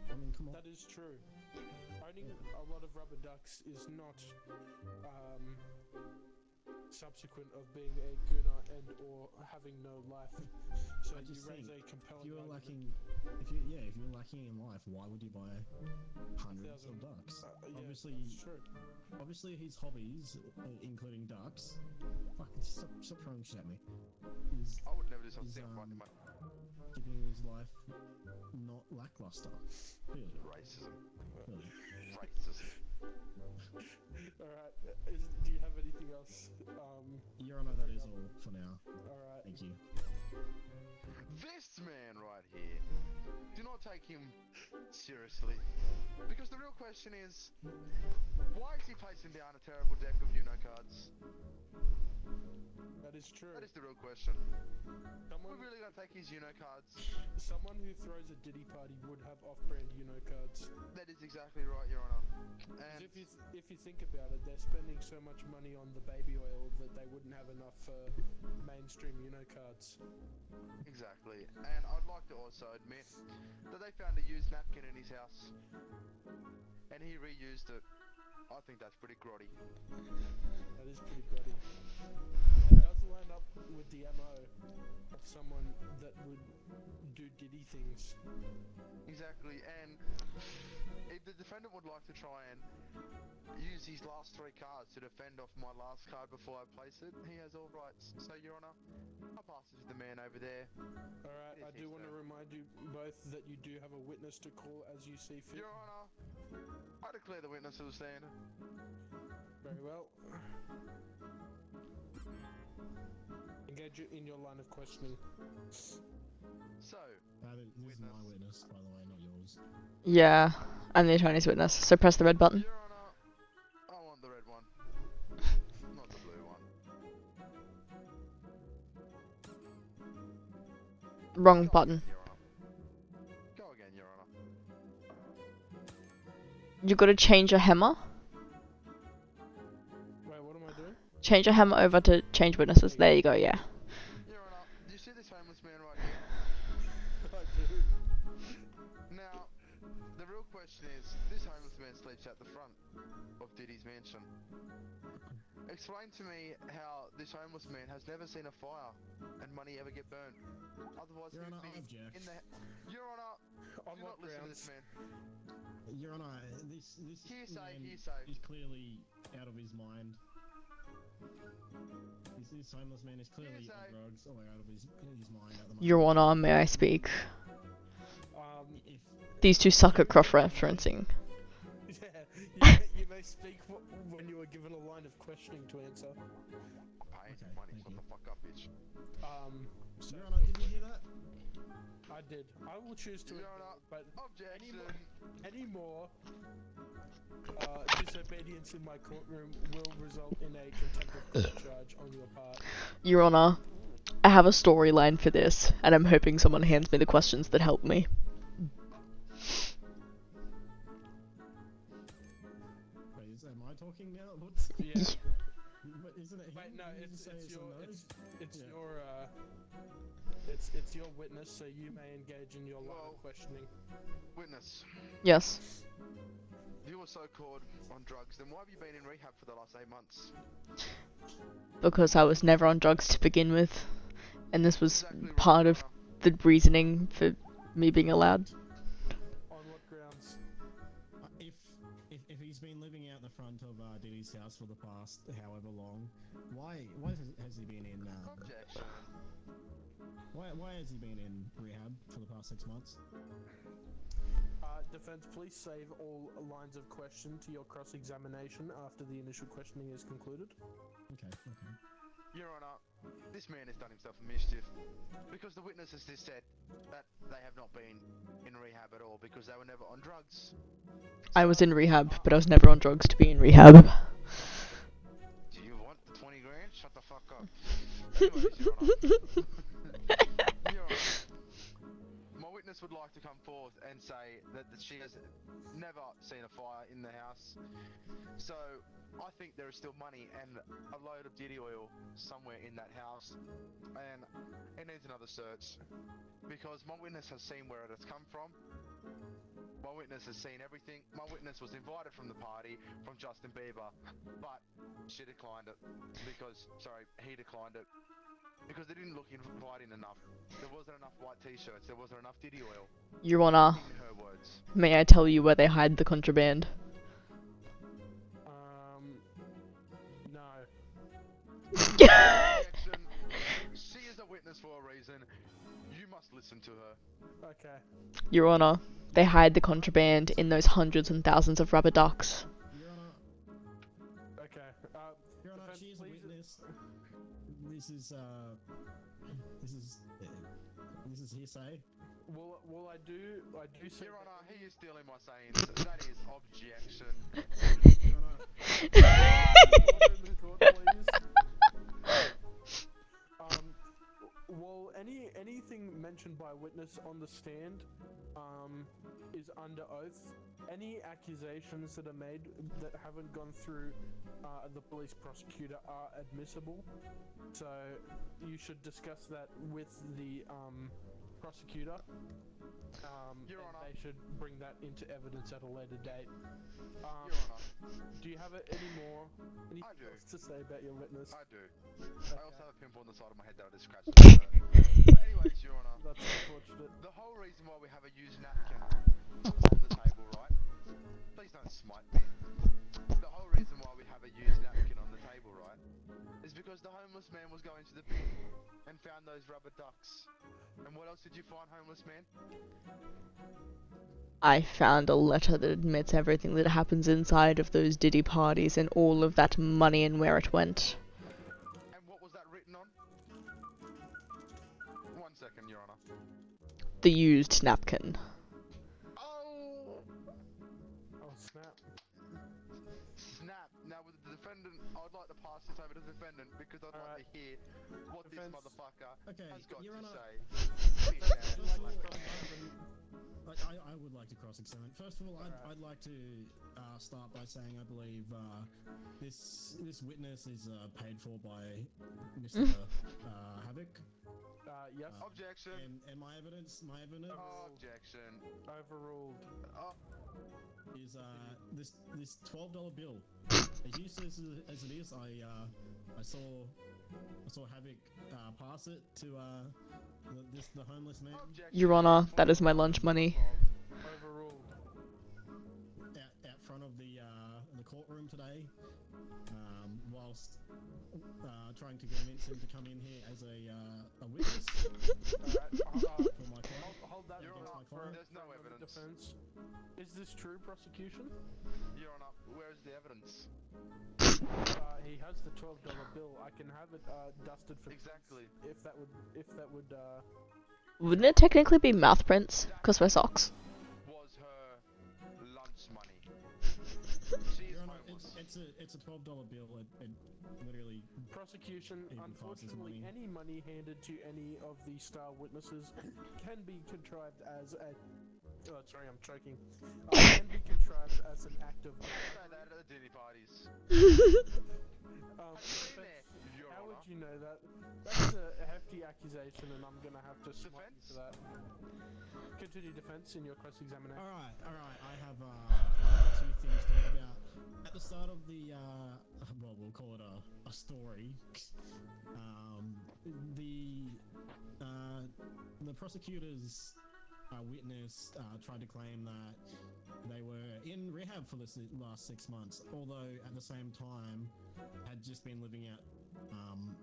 I mean, come on. That is true. Owning a lot of rubber ducks is not subsequent of being a gooner and or having no life. So I you just raise think a compelling if you're argument. lacking, if you're lacking in life, why would you buy hundreds of 1,000. ducks? Yeah, Obviously, that's true. obviously his hobbies, including ducks, fuck, stop throwing shit at me, is I would never do something Is, I'm finding my keeping his life not lackluster. Really. racism. Really. Racism. Alright, do you have anything else? Your Honor, that is all for now. Alright. Thank you. This man right here, do not take him seriously. Because the real question is, why is he placing down a terrible deck of Uno cards? That is true. That is the real question. Someone, We're really gonna take his Uno cards? someone who throws a Diddy party would have off-brand Uno cards. That is exactly right, Your Honor. 'Cause And if you think about it, they're spending so much money on the baby oil that they wouldn't have enough for mainstream Uno cards. exactly. And I'd like to also admit that they found a used napkin in his house, and he reused it. I think that's pretty grotty. That is pretty grotty. It does line up with the MO of someone that would do Diddy things. Exactly, and if the defendant would like to try and use his last three cards to defend off my last card before I place it, he has all rights. So, Your Honor, I'll pass it to the man over there. Alright, I do want to remind you both that you do have a witness to call as you see fit. Your Honor, I declare the witness to stand. Very well. Engage you in your line of questioning. So, This is my witness, by the way, not yours. Yeah, I'm the attorney's witness, so press the red button. Your Honor, I want the red one, not the blue one. Wrong Go button. again, Your Honor. Go again, Your Honor. You gotta change your hammer. Wait, what am I doing? Change your hammer over to change witnesses. There you go, yeah. Your Honor, do you see this homeless man right here? I do. Now, the real question is, this homeless man sleeps out the front of Diddy's mansion. Explain to me how this homeless man has never seen a fire and money ever get burned. Otherwise, Your he'd Honor, I be object. in the. Your Honor, On do what not listen to this grounds? man. Your Honor, this Hearsay, man hearsay. is clearly out of his mind. This homeless man is clearly on Hearsay. drugs or out of his mind at the moment. Your Honor, may I speak? If These two suck at cross-referencing. Yeah, you may speak when you are given a line of questioning to answer. Pay Okay, money, thank shut you. the fuck up, bitch. So Your Honor, did you hear that? I did. I will choose to Your ignore Honor, it, but objection. any more disobedience in my courtroom will result in a contempt of court charge on your part. Your Honor, I have a storyline for this, and I'm hoping someone hands me the questions that help me. Wait, am I talking now? What's... Yeah. But isn't it him? Wait, no, You it's say it's a your no? it's Yeah. your it's your witness, so you may engage in your line Well- of questioning. Witness, Yes. you were so caught on drugs, then why have you been in rehab for the last 8 months? Because I was never on drugs to begin with, and this was Exactly right, part Your of Honor. the reasoning for me being allowed. On what grounds? If he's been living out the front of Diddy's house for the past however long, why has he been in Objection. why has he been in rehab for the past 6 months? Defense, please save all lines of question to your cross-examination after the initial questioning is concluded. Okay. Your Honor, this man has done himself a mischief. Because the witnesses just said that they have not been in rehab at all because they were never on drugs. I was in rehab, but I was never on drugs to be in rehab. Do you want the 20 grand? Shut the fuck up. Anyways, Your Honor. Your Honor, my witness would like to come forth and say that she has never seen a fire in the house. So, I think there is still money and a load of Diddy oil somewhere in that house. And it needs another search. Because my witness has seen where it has come from. My witness has seen everything. My witness was invited from the party from Justin Bieber. But she declined it. He declined it. Because they didn't look inviting enough. There wasn't enough white t-shirts. There wasn't enough Diddy oil. Your Honor, In her words. may I tell you where they hide the contraband? No. Objection. She is a witness for a reason. You must listen to her. Okay. Your Honor, they hide the contraband in those hundreds and thousands of rubber ducks. Your Honor, Okay. Your Honor, Defense, she is a please- witness. This is hearsay. Well, I do say Your that Honor, he is stealing my sayings. That is objection. Your Honor, Order in the court, please. Well, anything mentioned by a witness on the stand is under oath. Any accusations that are made that haven't gone through the police prosecutor are admissible. So you should discuss that with the prosecutor. Your and Honor. they should bring that into evidence at a later date. Your Honor, Do you have anything I do. else to say about your witness? I do. I also have a pimple on the side of my head that I just scratched. But anyways, Your Honor, That's unfortunate. the whole reason why we have a used napkin on the table, right? Please don't smite me. The whole reason why we have a used napkin on the table, right, is because the homeless man was going to the bin and found those rubber ducks. And what else did you find, homeless man? I found a letter that admits everything that happens inside of those Diddy parties and all of that money and where it went. And what was that written the used napkin. Oh! Oh snap! Snap! Now with the defendant, I would like to pass this over to the defendant because I'd like to hear what this Defense. motherfucker Okay, has got Your to Honor. say. I would like to cross-examine. First of all, I'd like to start by saying I believe this witness is paid for by Mr. Havoc. Yes. Objection. And my evidence Objection. Overruled. is this $12 bill. As useless as it is, I saw Havoc pass it to the homeless man Objection. Your Honor, that is my lunch money. Overruled. out front of the courtroom today, whilst trying to convince him to come in here as a witness Alright, for my client. hold that Your thought Honor, for there's no another evidence. defense. Is this true, prosecution? Your Honor, where is the evidence? He has the $12 bill. I can have it dusted for Exactly. if that would Wouldn't it technically be mouth prints? Because we're socks. Was her lunch money. She is Your Honor, homeless. it's a $12 bill. It literally prosecution. Even passes Unfortunately, money. any money handed to any of the star witnesses can be contrived as a. Oh, sorry, I'm choking. Can be contrived as an act of. Say that at the dinner parties. Your How would Honor. you know that? That's a hefty accusation, and I'm gonna have to smite you Defense? for that. Continue defense in your cross-examination. All right. I have two things to talk about. At the start of the well, we'll call it a story. The prosecutors witness tried to claim that they were in rehab for the last 6 months, although at the same time had just been living out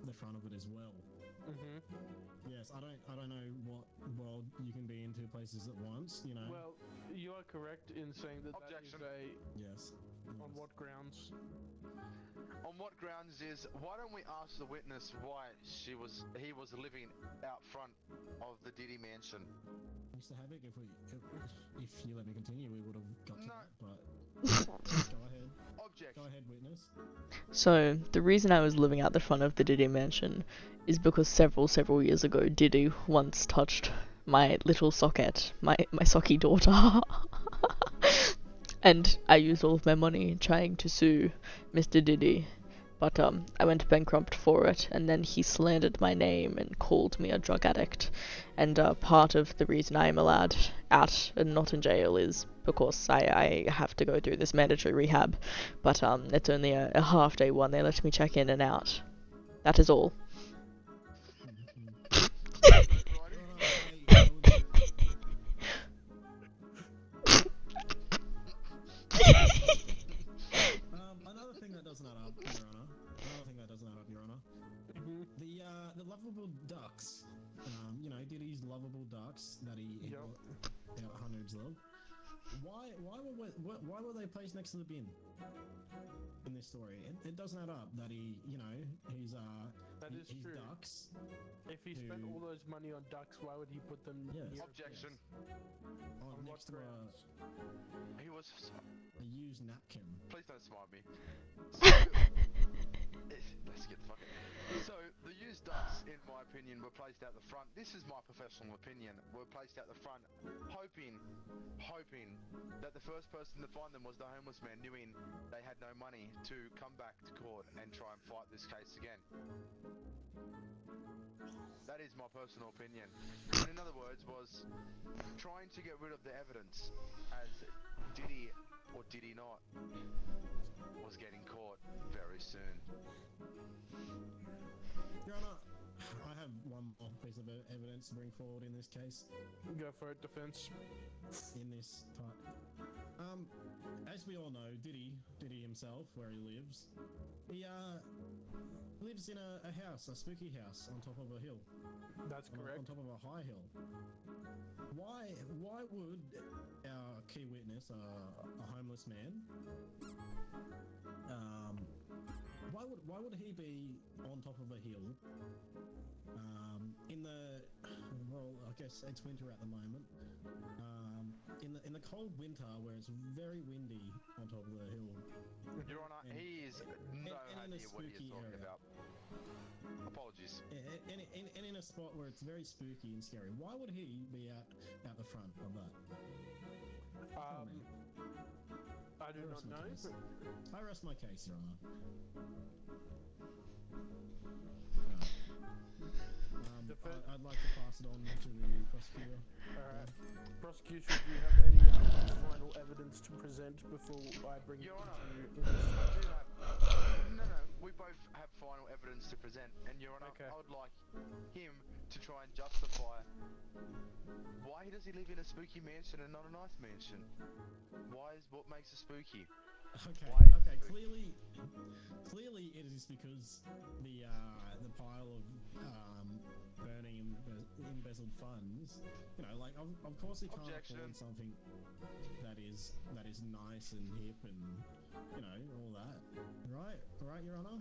the front of it as well. Mm-hmm. Yes, I don't know what world you can be in two places at once, you know. Well, you are correct in saying that Objection. that is Yes. on what grounds? On what grounds is, why don't we ask the witness why he was living out front of the Diddy mansion? Mr. Havoc, if you let me continue, we would have got to No. that, but go ahead. Objection. Go ahead, witness. So, the reason I was living out the front of the Diddy mansion is because several years ago, Diddy once touched my little socket, my socky daughter. And I used all of my money trying to sue Mr. Diddy. But I went bankrupt for it, and then he slandered my name and called me a drug addict. And part of the reason I am allowed out and not in jail is because I have to go through this mandatory rehab. But it's only a half-day one. They let me check in and out. That is all. Another thing that doesn't add up, Your Honor. Mm-hmm. The lovable ducks. Diddy's lovable ducks that he bought out hundreds of. Why were they placed next to the bin in this story? It doesn't add up that he's That is his true. ducks. If he spent all those money on ducks, why would he put them Yes. near Objection. on what next to grounds? He was. a used napkin. Please don't smite me. Let's get the fuck out. So, the used ducks, in my opinion, were placed out the front. This is my professional opinion. Were placed out the front, hoping that the first person to find them was the homeless man, knowing they had no money to come back to court and try and fight this case again. That is my personal opinion. And in other words, was trying to get rid of the evidence, as Diddy or Diddy not was getting caught very soon. Your Honor, I have one more piece of evidence to bring forward in this case. Go for it, defense. In this type. As we all know, Diddy himself, where he lives, he lives in a house, a spooky house on top of a hill. That's correct. On top of a high hill. Why would our key witness, a homeless man, why would he be on top of a hill? In the well, I guess it's winter at the moment. In the cold winter where it's very windy on top of the hill. Your Honor, he is no idea what he is talking about. Apologies. And in a spot where it's very spooky and scary. Why would he be out the front of that? I do not know. I rest my case, Your Honor. I'd like to pass it on to the prosecutor. Alright. Prosecution, do you have any final evidence to present before I bring it Your Honor, to you? no, we both have final evidence to present, and Your Honor, Okay. I would like him to try and justify why does he live in a spooky mansion and not a nice mansion? What makes it spooky? Okay. Clearly, it is because the pile of burning embezzled funds. You know, like of course he can't afford something that is nice and hip and you know all that, right, Your Honor?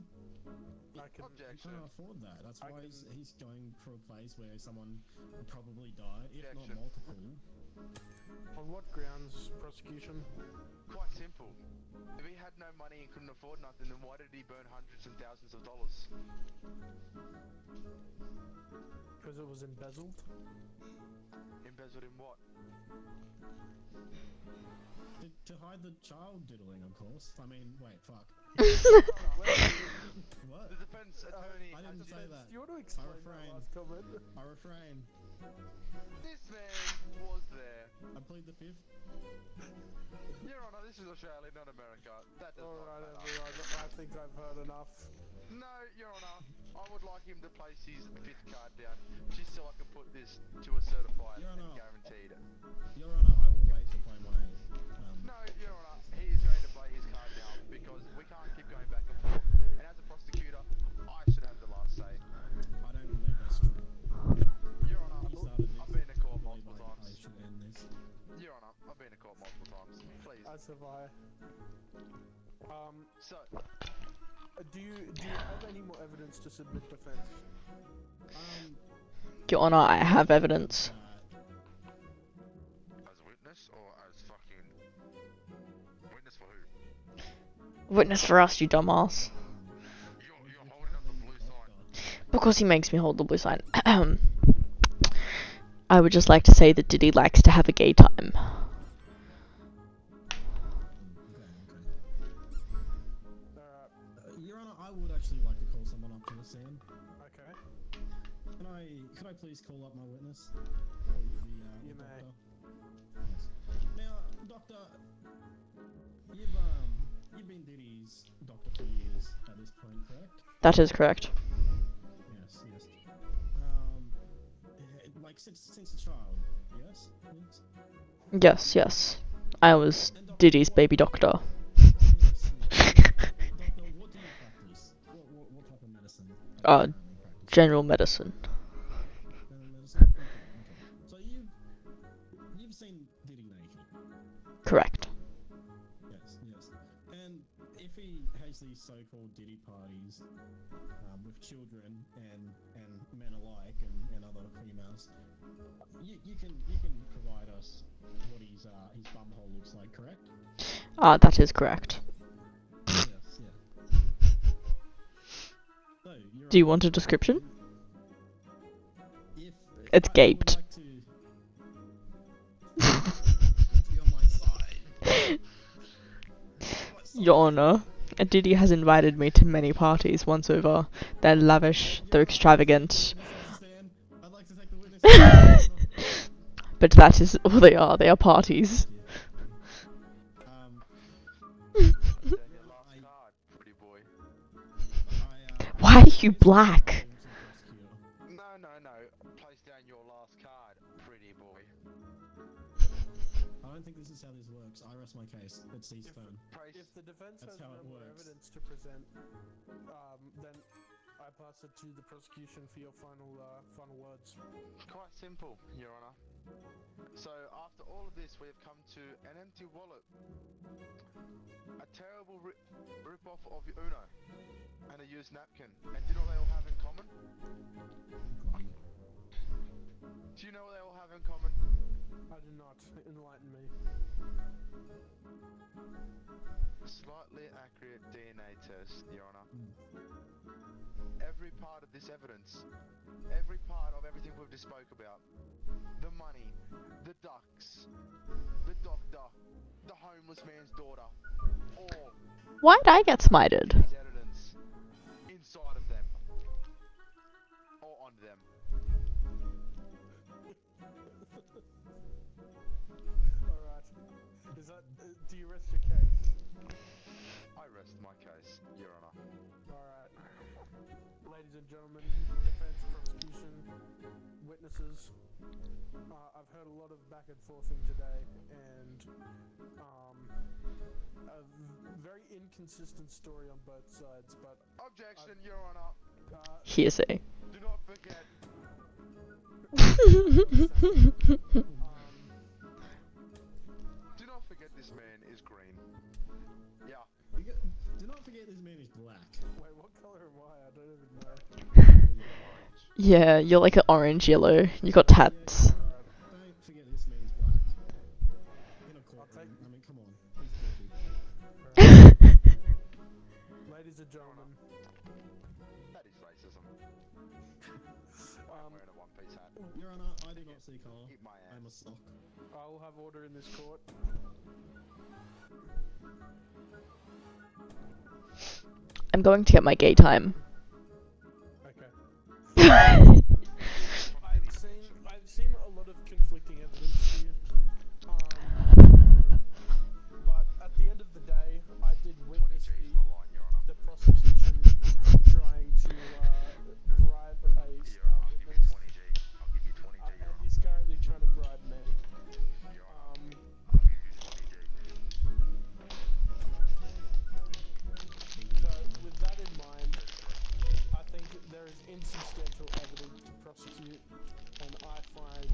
He can't afford that. That's why he's going for a place where someone probably died, if not multiple. On what grounds, prosecution? Quite simple. If he had no money and couldn't afford nothing, then why did he burn hundreds and thousands of dollars? Because it was embezzled? Embezzled in what? To hide the child diddling, of course. I mean, wait, fuck. What? The defense attorney. I didn't say that. You want to explain that last comment? I refrain. This man was there. I plead the fifth. Your Honor, this is Australia, not America. That does Alright, not matter. everyone. I think I've heard enough. No, Your Honor, I would like him to place his fifth card down, just so I can put this to a certified Your and Honor. guaranteed. Your Honor, I will wait to play my. No, Your Honor, he is going to play his card now because we can't keep going back and forth. And as a prosecutor, I should have the last say. I don't believe that's true. Your Honor, You started this. I've been to court I multiple believe I times. should end this. Your Honor, I've been to court multiple times. Please. As have I. So, Do you have any more evidence to submit defense? Your Honor, I have evidence. as a witness or as fucking witness for who? Witness for us, you dumbass. You're holding up the blue sign. Because he makes me hold the blue sign. I would just like to say that Diddy likes to have a gay time. Your Honor, I would actually like to call someone up to the scene. Okay. Could I please call up my witness? You may. Doctor? Yes. Now, Doctor, you've been Diddy's doctor for years at this point, correct? That is correct. Yes. Like since a child, yes? Yes. I was Diddy's baby doctor. Doctor, what do you practice? What type of medicine? General medicine. General medicine? Okay. So you've seen Diddy naked? Correct. Yes. And if he has these so-called Diddy parties with children and men alike and other females, you can provide us what his bumhole looks like, correct? That is correct. Yes. So, Do you want a description? If It's I gaped. would like to be on my side. Your Honor, Diddy has invited me to many parties once over. They're lavish, they're extravagant. I'd like to take the witness. But that is all they are parties. Down your last card, pretty boy. Why are you black? No. Place down your last card, pretty boy. I don't think this is how this works. I rest my case. It's ceased phone. If the defense That's has how no it more works. evidence to present, then I pass it to the prosecution for your final words. Quite simple, Your Honor. So, after all of this, we have come to an empty wallet, a terrible rip-off of Uno, and a used napkin. And do you know what they all have in common? Do you know what they all have in common? I do not. Enlighten me. Slightly accurate DNA test, Your Honor. Every part of this evidence, every part of everything we've just spoke about, the money, the ducks, the doctor, the homeless man's daughter, all Why'd I get smited? these evidence inside of them, or on them. Alright. Is that... do you rest your case? I rest my case, Your Honor. Alright. Ladies and gentlemen, defense, prosecution, witnesses, I've heard a lot of back and forthing today, and a very inconsistent story on both sides, but Objection, Your Honor. Hearsay. Do not forget. Do not forget this man is green. Yeah. Do not forget this man is black. wait, what color am I? I don't even know. Yeah, you're like an orange yellow. You got tats. Don't forget this man's black. In a courtroom. I mean, come on. He's guilty. Ladies and gentlemen, That is racism. I'm wearing a one-piece hat. Your Honor, I do not see colour. Eat my I'm a ass. sock. I will have order in this court. I'm going to get my gay time. Okay. I've seen a lot of conflicting evidence here. But at the end of the day, I did 20 witness G's on the line, Your Honor. the prosecution trying to bribe a Your Honor, I'll give you witness. 20 G. I'll give you 20 G, Your And Honor. he's currently trying to bribe me. Your Honor, Um, I'll give you 20 G. So, with that in mind, I think there is insubstantial evidence to prosecute, and I find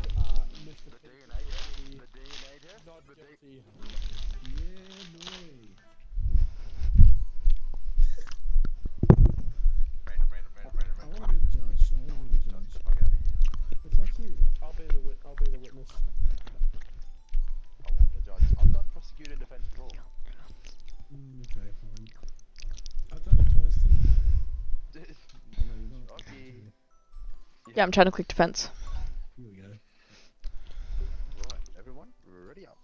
Mr. The Pitt DNA test? guilty, The DNA test? not The guilty. Yeah, boy. I want to be the judge. I want to be the judge. Fuck out of here. But fuck you. I'll be the witness. I want the judge. I've done prosecuting defense before. Okay, fine. I've done it twice too. Oh no, you're not. Okay. Yeah, I'm trying to quick defense. Here we go. Right, everyone, ready up.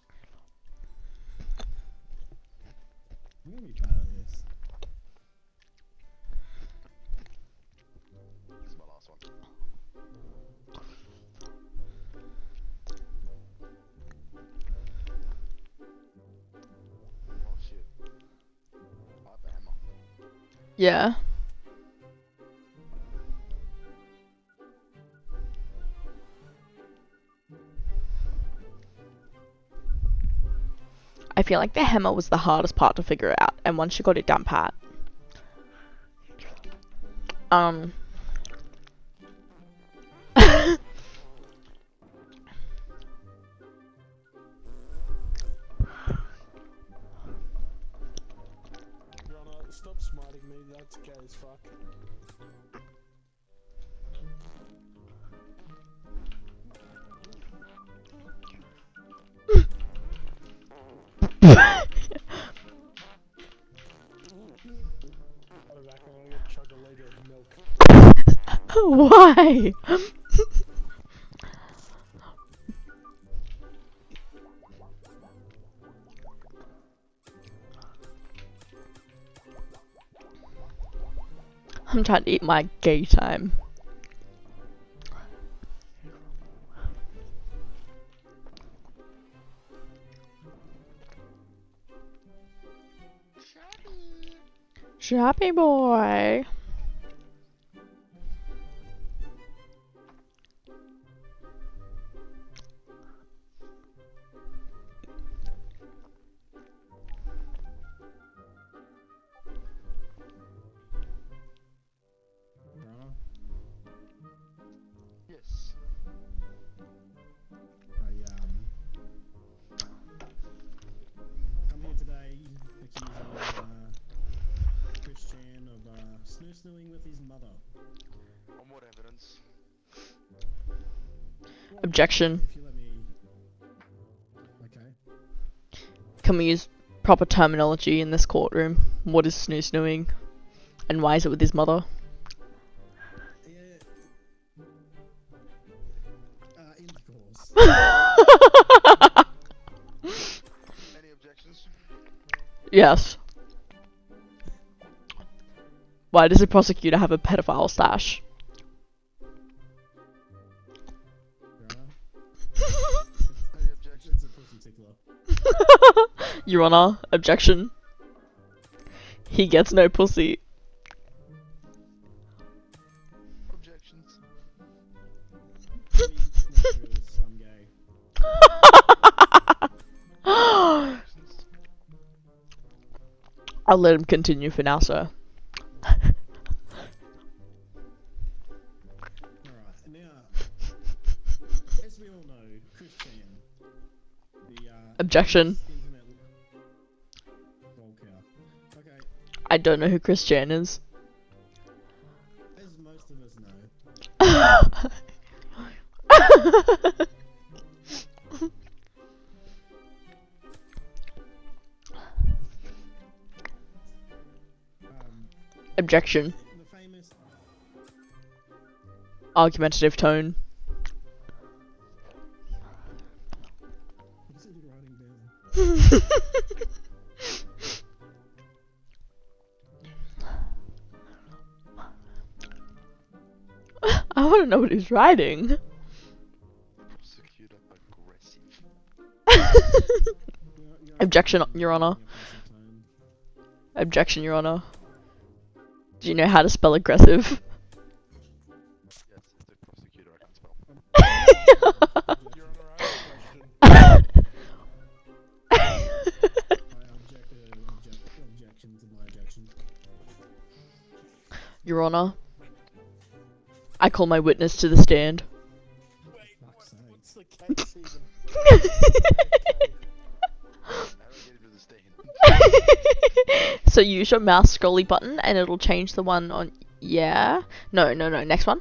I'm gonna be bad at this. This is my last one. Oh shit. I have a hammer. Yeah. I feel like the hammer was the hardest part to figure out, and once you got it down pat. Your Honor, stop smiting me, that's gay as fuck. I'll be back, I'm gonna get chug a liter of milk. Why? I'm trying to eat my gay time. Shoppy boy. snoo-snooing with his mother? On what evidence? Well, Objection. If you let me. Okay. Can we use proper terminology in this courtroom? What is snoo-snooing? And why is it with his mother? Yeah. Intercourse. Any objections? Yes. Why does the prosecutor have a pedophile stash? Any objections? It's a pussy tickler. Your Honor, objection. He gets no pussy. Objections. Let me make sure this, I'm gay. Objections. I'll let him continue for now, sir. Alright, now, as we all know, Chris Chan, the, Objection. internet lol cow. Okay, I don't know who Chris Chan is. as most of us know, Objection. the famous, Argumentative tone. what's he writing down? I want to know what he's writing. Prosecutor aggressive. You're Objection, Your Honor. writing a passive tone. Objection, Your Honor. Do you know how to spell aggressive? Yes, it's the prosecutor I can spell. Your Honor, I have a question. I objection to my objection. Your Honor. I call my witness to the stand. Wait, Fuck's sake. what's the case even? How do I get him to the stand? So use your mouse scrolly button and it'll change the one on... Yeah? No, next one.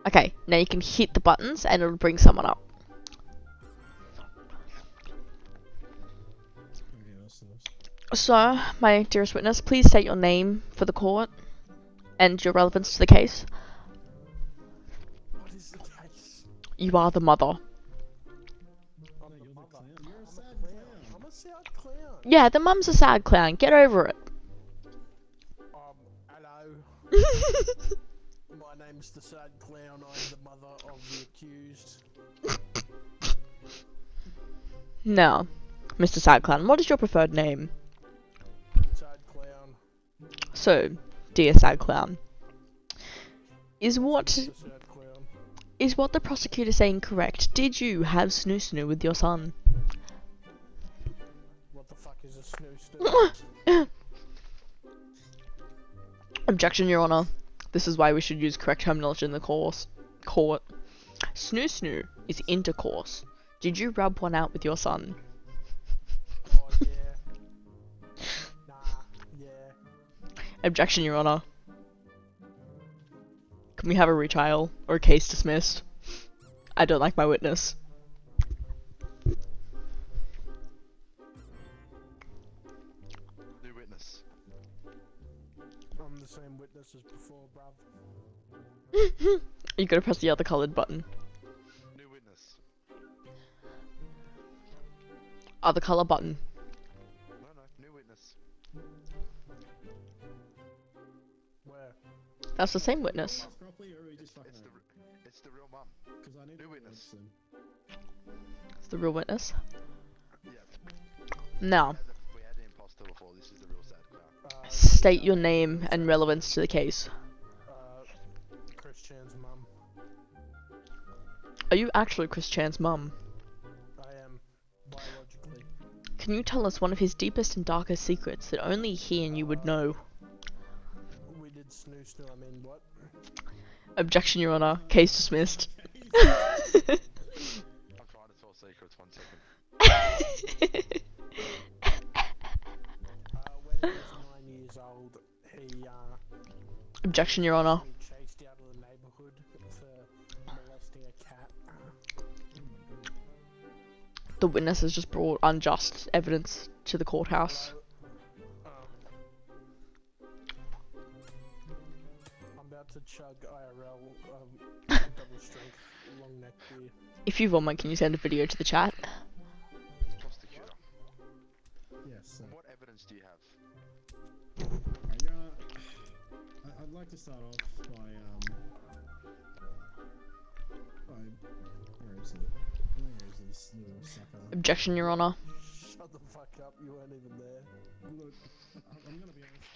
Okay, now you can hit the buttons and it'll bring someone up. Okay, that's this. So, my dearest witness, please state your name for the court and your relevance to the case. What is the case? You are the mother. I'm No, the you're the mother. clown. You're a I'm sad clown. clown. I'm a sad clown. Yeah, the mum's a sad clown. Get over it. Hello. My name's the sad clown. I'm the mother of the accused. Now, Mr. Sad Clown, what is your preferred name? Sad clown. So, dear Sad Clown, is what Mr. Sad clown. is what the prosecutor saying correct? Did you have snoo-snoo with your son? What the fuck is a snoo-snoo? Objection, Your Honor. This is why we should use correct terminology in the court. Snoo-snoo is intercourse. Did you rub one out with your son? Oh yeah. Nah. Yeah. Objection, Your Honor. Can we have a retrial or a case dismissed? I don't like my witness. New witness. I'm the same witness as before, bruv. You gotta press the other coloured button. New witness. Other colour button. No, new witness. Where? That's the same witness. Ask properly, or are we just fucking It's around? it's the real mum. 'Cause I need new to witness. listen. It's the real witness. Yeah. Now, We had the imposter before. This is the real sad clown. state your name and relevance to the case. Chris Chan's mum. Are you actually Chris Chan's mum? I am. Biologically. Can you tell us one of his deepest and darkest secrets that only he and you would know? We did snoo-snoo, I mean, what? Objection, Your Honor. Case dismissed. I'm trying to tell secrets. 1 second. When he was 9 years old, he Objection, Your Honor. being chased out of the neighborhood for molesting a cat. The witness has just brought unjust evidence to the courthouse. I'm about to chug IRL double strength long neck beer. If you want, can you send a video to the chat? Prosecutor, Yes. what evidence do you have? Your Honor, I'd like to start off by where is it? Where is this little sucker? Objection, Your Honor. Shut the fuck up, you weren't even there. Look, I'm gonna be honest.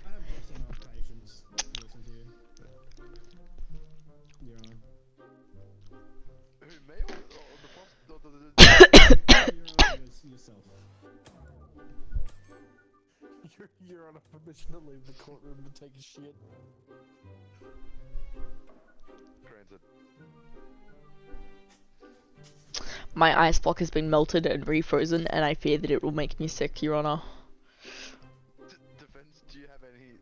I have just enough patience to listen to you. Your Honor. Who, me or the Your Honor, yourself. You're on a permission to leave the courtroom to take a shit. Granted. My ice block has been melted and refrozen, and I fear that it will make me sick, Your Honor. Defense, do you have any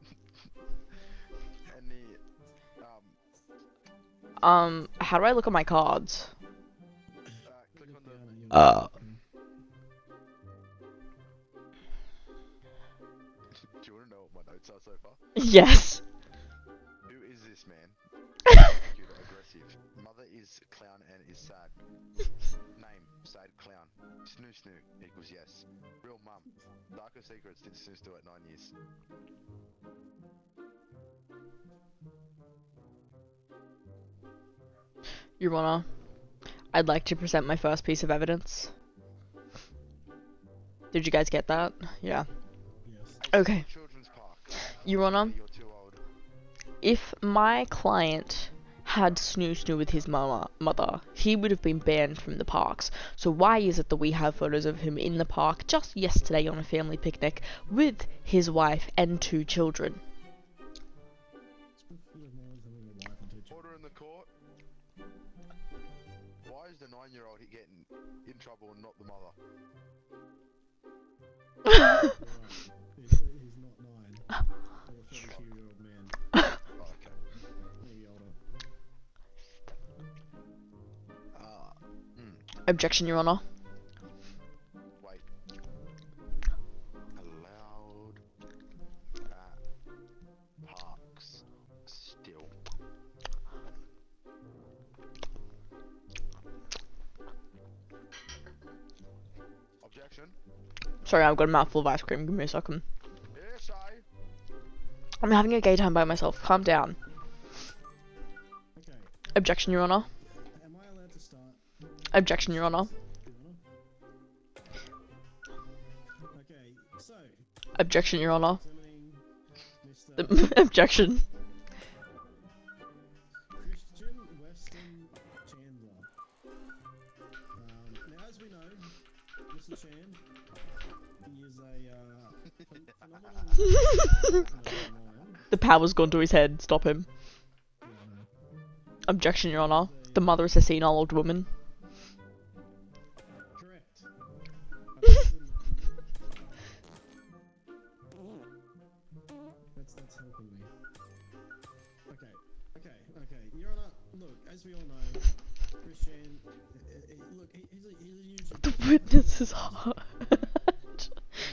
How do I look at my cards? click on the do you want to know what my notes are so far? Yes. Who is this man? Prosecutor, aggressive. Mother is clown and is sad. Name, sad clown. Snoo snoo equals yes. Real mum. Darker secrets did snoo snoo at 9 years. Your Honor, I'd like to present my first piece of evidence. Did you guys get that? Yeah. Yes. Okay. Children's park. Your Honor, You're too old. if my client had snoo with his mother, he would have been banned from the parks. So why is it that we have photos of him in the park just yesterday on a family picnic with his wife and 2 children? Order in the court. Why is the 9-year-old getting in trouble and not the mother? He's not 9. He's a 32-year-old man. Oh, okay. Maybe older. Objection, Your Honor. Wait. Allowed at parks still. Objection. Sorry, I've got a mouthful of ice cream. Give me a second. Yes, I'm having a gay time by myself. Calm down. Okay. Objection, Your Honor. Am I allowed to start? Objection, Your Honor. Okay, so Objection, Your Honor. examining Mr. Objection. Christian Weston Chandler. Now, as we know, Mr. Chan, he is a phenomenal man. The power's gone to his head. Stop him. Objection, Your Honor. The mother is a senile old woman. Correct. That's helping me. Okay. Your Honor, look, as we all know, Christian, look, he's a usually... The witness is hard.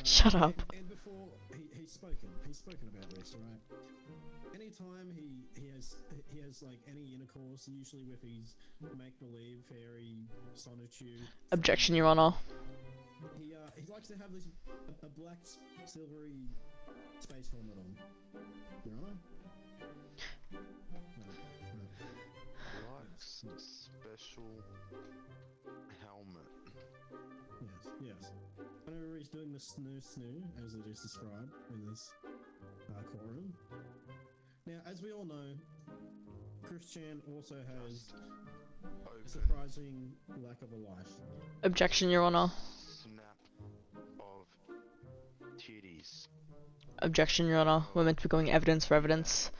Shut up. And before, he's spoken about this, right? Anytime he has like any intercourse, usually with his make-believe fairy sonitude. Objection, Your Honor. He likes to have this a black silvery space helmet on. Your Honor? Likes special helmet. Yes. Whenever he's doing the snoo, as it is described in this courtroom. Now, as we all know, Christian also has a surprising lack of a life. Objection, Your Honor. Snap of titties. Objection, Your Honor. We're meant to be going evidence for evidence.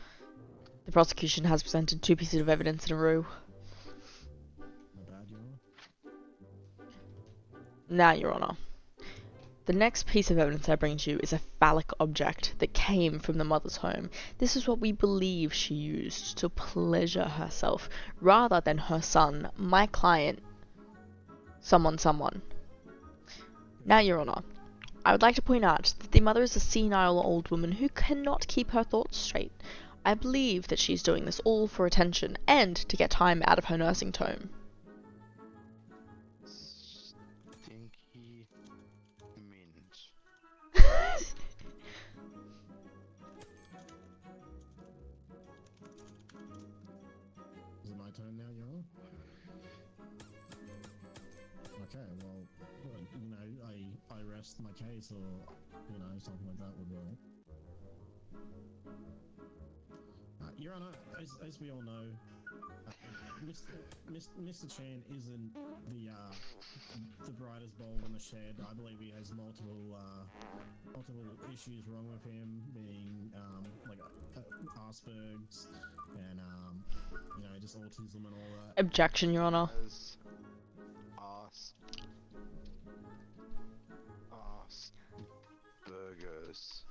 The prosecution has presented 2 pieces of evidence in a row. Not bad, Your Honor. Now, Your Honor. The next piece of evidence I bring to you is a phallic object that came from the mother's home. This is what we believe she used to pleasure herself, rather than her son, my client, someone. Now, Your Honour, I would like to point out that the mother is a senile old woman who cannot keep her thoughts straight. I believe that she's doing this all for attention and to get time out of her nursing home. Stinky minge. Is it my turn now, Your Honor? Okay, well, you know, I rest my case, or, you know, something like that would work. Your Honor, as we all know, Mr. Chan isn't the brightest bulb in the shed. I believe he has multiple issues wrong with him, being like Asperger's and you know, just autism and all that. Objection, Your Honour. Burgers.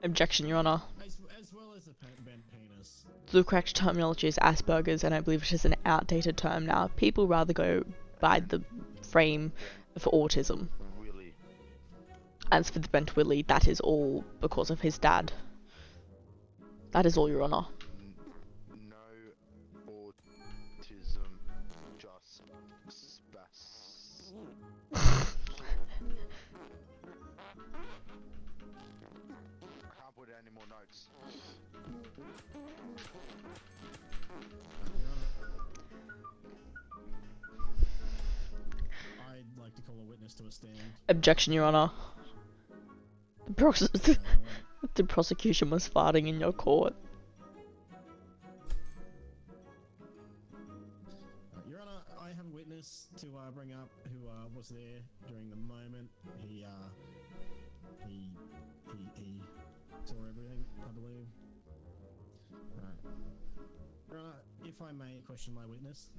Objection, Your Honour. As well as a bent penis. The correct terminology is Asperger's, and I believe it is an outdated term now. People rather go by the frame for autism. Willy. As for the bent willy, that is all because of his dad. That is all, Your Honour. No autism, just spaz. I can't put any more notes. I'd like to call a witness to a stand. Objection, Your Honour. The prosecution was farting in your court. Your Honor, I have a witness to bring up who was there during the moment. He saw everything, I believe. Alright. Your Honor, if I may question my witness.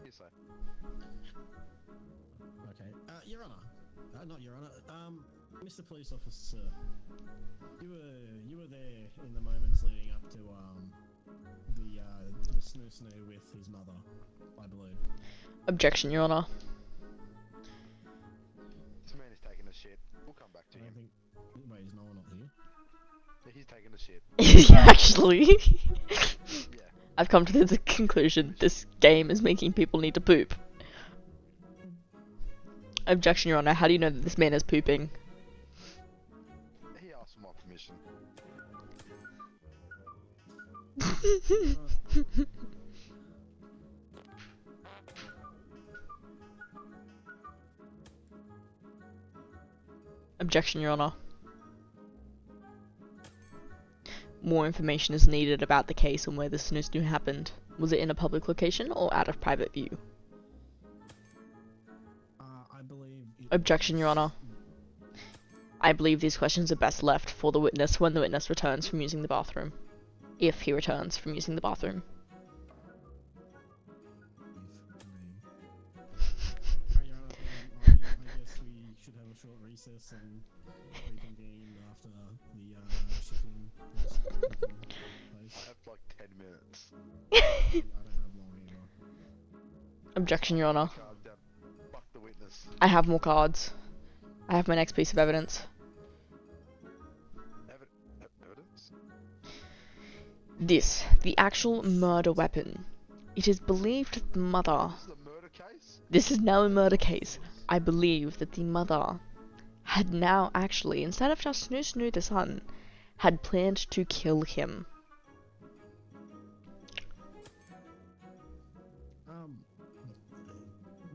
Yes, sir. Okay. Your Honor. Not Your Honor. Mr. Police Officer, you were there in the moments leading up to the snoo with his mother, I believe. Objection, Your Honour. This man is taking a shit. We'll come back to I him. don't think. Wait, is no one not here? He's taking a shit. Actually, Yeah. I've come to the conclusion this game is making people need to poop. Objection, Your Honour. How do you know that this man is pooping? He asked for my permission. Objection, Your Honour. More information is needed about the case and where the snoo happened. Was it in a public location or out of private view? I believe. Objection, Your Honour. I believe these questions are best left for the witness when the witness returns from using the bathroom. If he returns from using the bathroom. Your Honor, I guess we should have a short recess and reconvene after the shifting was taken place. That's like 10 minutes. I don't have long either. Objection, Your Honour. Calm down. Fuck the witness. I have more cards. I have my next piece of evidence. Evidence? This, the actual murder weapon. It is believed that the mother... This is a murder case? This is now a murder case. I believe that the mother had now actually, instead of just snoo the son, had planned to kill him.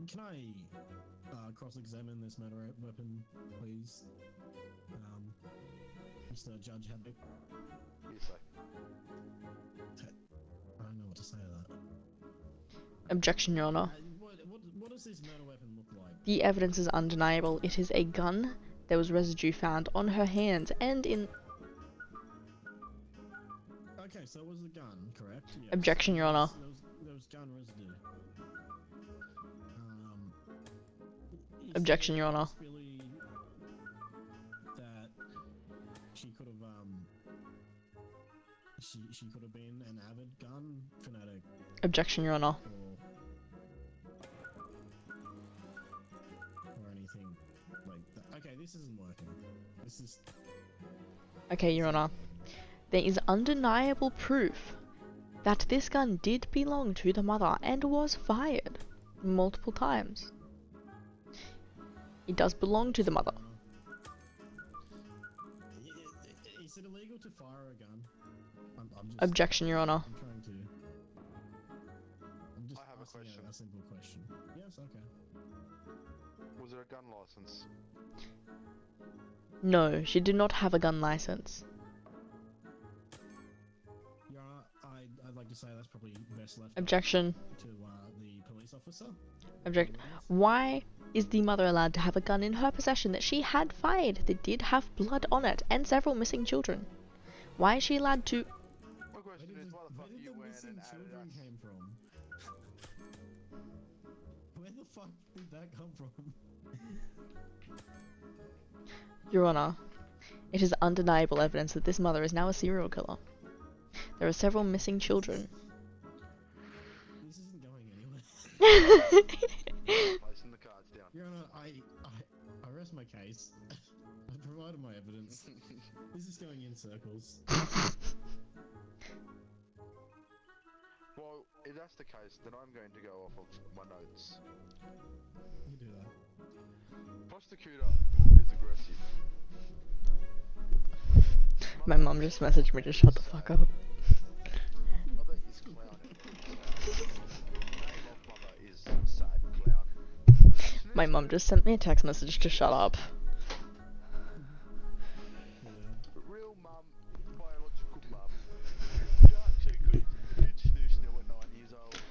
Can I cross-examine this murder weapon, please? Mr. Judge Haddock? Yes, sir. I don't know what to say to that. Objection, Your Honour. What does this murder weapon look like? The evidence is undeniable. It is a gun. There was residue found on her hands and in... Okay, so it was a gun, correct? Yes. Objection, Your Honour. There was gun residue. Objection, Your Honour. Possibility she could have been an avid gun fanatic Objection, Your Honor. or anything like that. Okay, this isn't working. This is Okay, Your Honor. There is undeniable proof that this gun did belong to the mother and was fired multiple times. It does belong to the mother. Is it illegal to fire a gun? I'm just, Objection, Your Honor. I'm trying to. I'm just I have a asking question. a simple question. Yes, okay. Was there a gun license? No, she did not have a gun license. Your Honor, I'd like to say that's probably best left up Objection. to the police officer. Object. Why is the mother allowed to have a gun in her possession that she had fired that did have blood on it and several missing children? Why is she allowed to... My question is, why the fuck where you did the went missing and added children us? came from? Where the fuck did that come from? Your Honor, it is undeniable evidence that this mother is now a serial killer. There are several missing children. This isn't going anywhere. Placing the cards down. Your Honor, I rest my case. I provided my evidence. This is going in circles. Well, if that's the case, then I'm going to go off of my notes. You do that. Prosecutor is aggressive. My mum just messaged me to shut the fuck up. Mother is clowning. Name of mother is sad clown. My mum just sent me a text message to shut up. Real mum, biological mum. Dark secret, did snoo at 9 years old.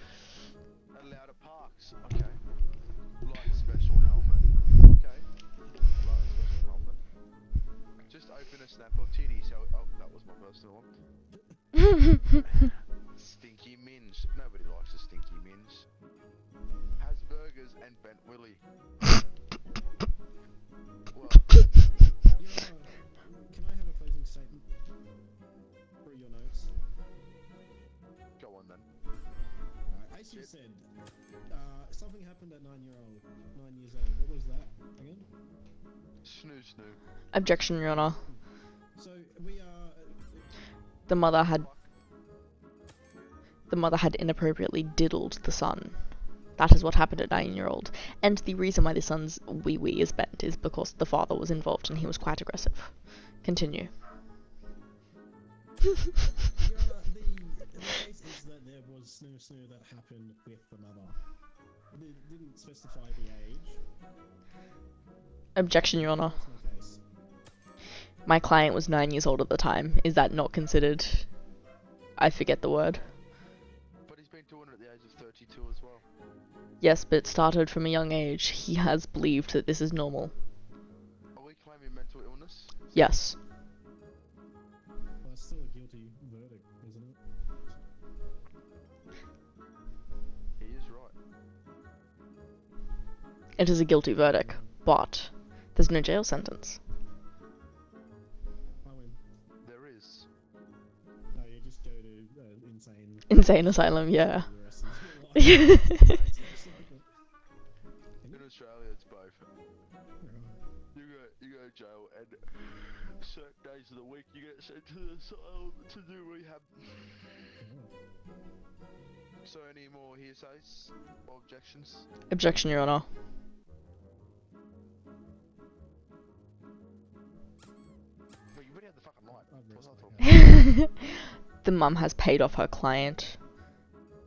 Allowed at parks, okay. Like special helmet, okay. Like a special helmet. Just open a snap of titties. Oh, that was my personal one. Stinky minge. Nobody likes a stinky minge. Has burgers and bent willy. Well, Your Honor, can I have a closing statement for your notes? go on then. Alright, as you said, something happened at 9 years old. What was that again? Snoo. Objection, Your Honor. So we are. The mother had inappropriately diddled the son. That is what happened at 9-year-old. And the reason why the son's wee-wee is bent is because the father was involved and he was quite aggressive. Continue. Your Honor, the case is that there was snoo that happened with the mother. They didn't specify the age. Objection, Your Honor. That's my case. My client was 9 years old at the time. Is that not considered... I forget the word. But he's been doing it at the age of 32 as well. Yes, but it started from a young age. He has believed that this is normal. Are we claiming mental illness? Yes. Well, it's still a guilty verdict, isn't it? He is right. It is a guilty verdict, but there's no jail sentence. I win. There is. No, you just go to insane. Insane asylum, yeah. for the rest of your life. In Australia, it's both. You go to jail, and certain days of the week you get sent to the asylum to do rehab. So, any more hearsays or objections? Objection, Your Honor. Well, you already had the fucking light. What was I talking? The mum has paid off her client.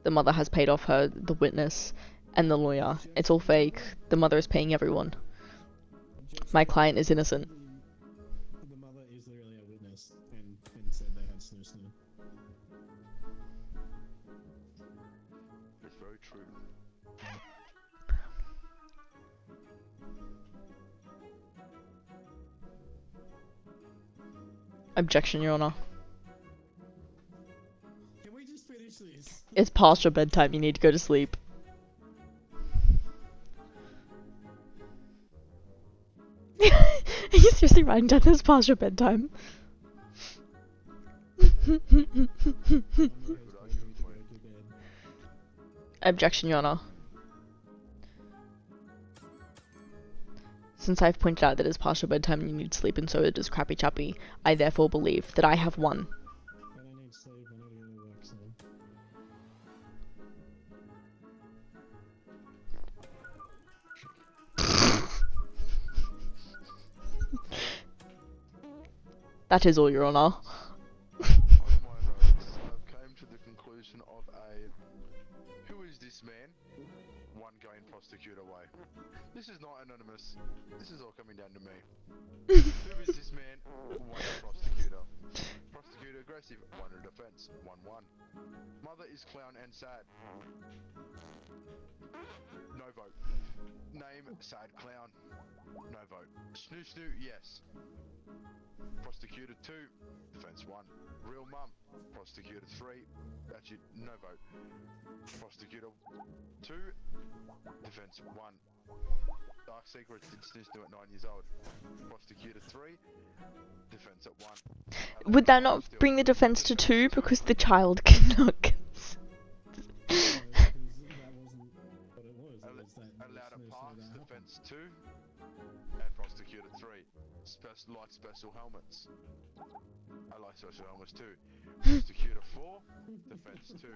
The mother has paid off the witness and the lawyer. It's all fake. The mother is paying everyone. My client is innocent. The mother is literally a witness and said they had snoo. It's very true. Objection, Your Honor. Can we just finish this? It's past your bedtime. You need to go to sleep. Are you seriously writing down this past your bedtime? Objection, Your Honor. Since I've pointed out that it's past your bedtime and you need sleep and so does Crappy Chappy, I therefore believe that I have won. I don't need sleep, I need to go to work soon. That is all, Your Honor. On my notes, I've came to the conclusion of who is this man? One going prosecutor way. This is not anonymous. This is all coming down to me. Who is this man? One prosecutor. Prosecutor aggressive. One in defense. 1-1. Mother is clown and sad. No vote. Name sad clown. No vote. Snoo snoo yes. Prosecutor 2, defense 1. Real mum, prosecutor 3, actually no vote. Prosecutor 2, defense 1. Dark secrets did snooze do at 9 years old. Prosecutor 3, defense at 1. Would that not bring the defense to 2 because the child cannot consent? That wasn't what it was. It was that Allowed a snoo pass, snoo that defense 2, and prosecutor 3. Like special helmets. I like special helmets too. Prosecutor 4, defense 2.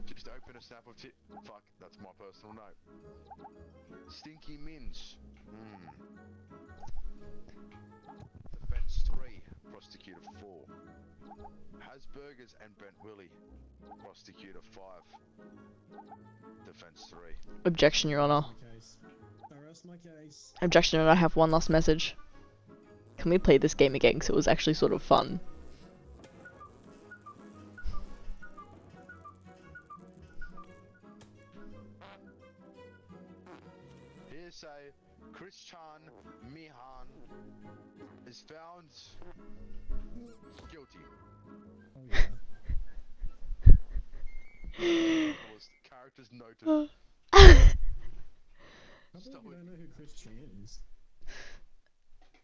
Just open a snap of tit. Fuck, that's my personal note. Stinky Minge. Defense 3, prosecutor 4. Has Burgers and Bent Willie. Prosecutor 5. Defense 3. Objection, Your Honor. my case. Arrest my case. Objection, Your Honor. I have one last message. Can we play this game again? Because it was actually sort of fun. Hearsay, Christian Mihan is found guilty. Oh yeah. Was characters noted. I bet Stop you it. don't know who Chris Chan is.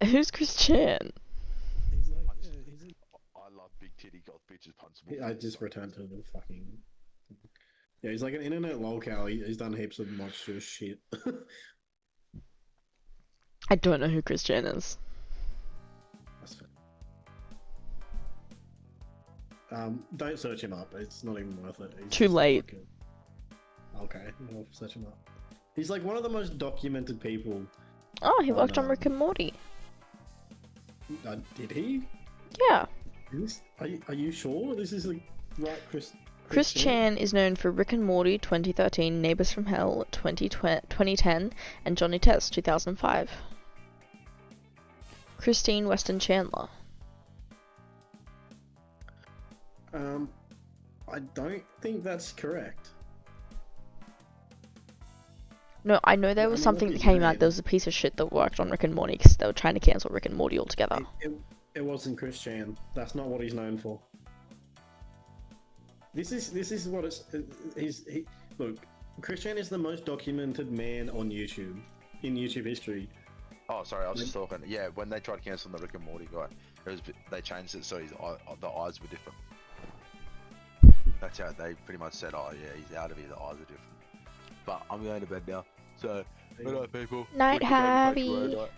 Who's Chris Chan? He's like, he's I love big titty goth bitches I just returned to the fucking. Yeah, he's like an internet lolcow. He's done heaps of monstrous shit. I don't know who Chris Chan is. That's fair. Don't search him up. It's not even worth it. He's Too just late. fucking- Okay, I'll search him up. He's like one of the most documented people. Oh, he Oh, worked on no. Rick and Morty. Did he? Yeah. Are you sure this is the right Chris Chan is known for Rick and Morty 2013, Neighbors from Hell 2010, and Johnny Test 2005. Christine Weston Chandler. I don't think that's correct. No, I know there Yeah, was I mean, something look that at his came out. name. There was a piece of shit that worked on Rick and Morty because they were trying to cancel Rick and Morty altogether. It wasn't Chris Chan. That's not what he's known for. This is what look. Chris Chan is the most documented man on YouTube in YouTube history. Oh, sorry, I was just talking. Yeah, when they tried to cancel the Rick and Morty guy, they changed it so the eyes were different. That's how they pretty much said, oh yeah, he's out of here, the eyes are different. But I'm going to bed now, so good night, people. Night, Wish you guys a Harvey. great night.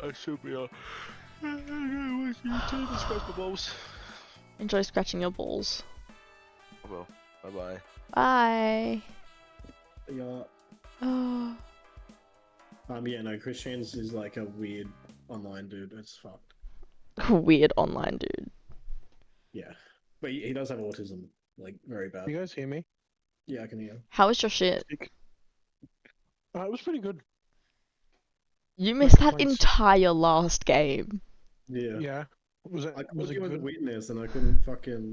I should be scratch my balls. Enjoy scratching your balls. I will. Bye bye. Bye. Yeah. Oh. Yeah, no, Chris Chan's is like a weird online dude. It's fucked. Weird online dude. Yeah. But he does have autism, like, very bad. You guys hear me? Yeah, I can hear. How was your shit? It was pretty good. You missed that Thanks. entire last game. Yeah. Yeah. Was it? I Was called it you as a good? witness and I couldn't fucking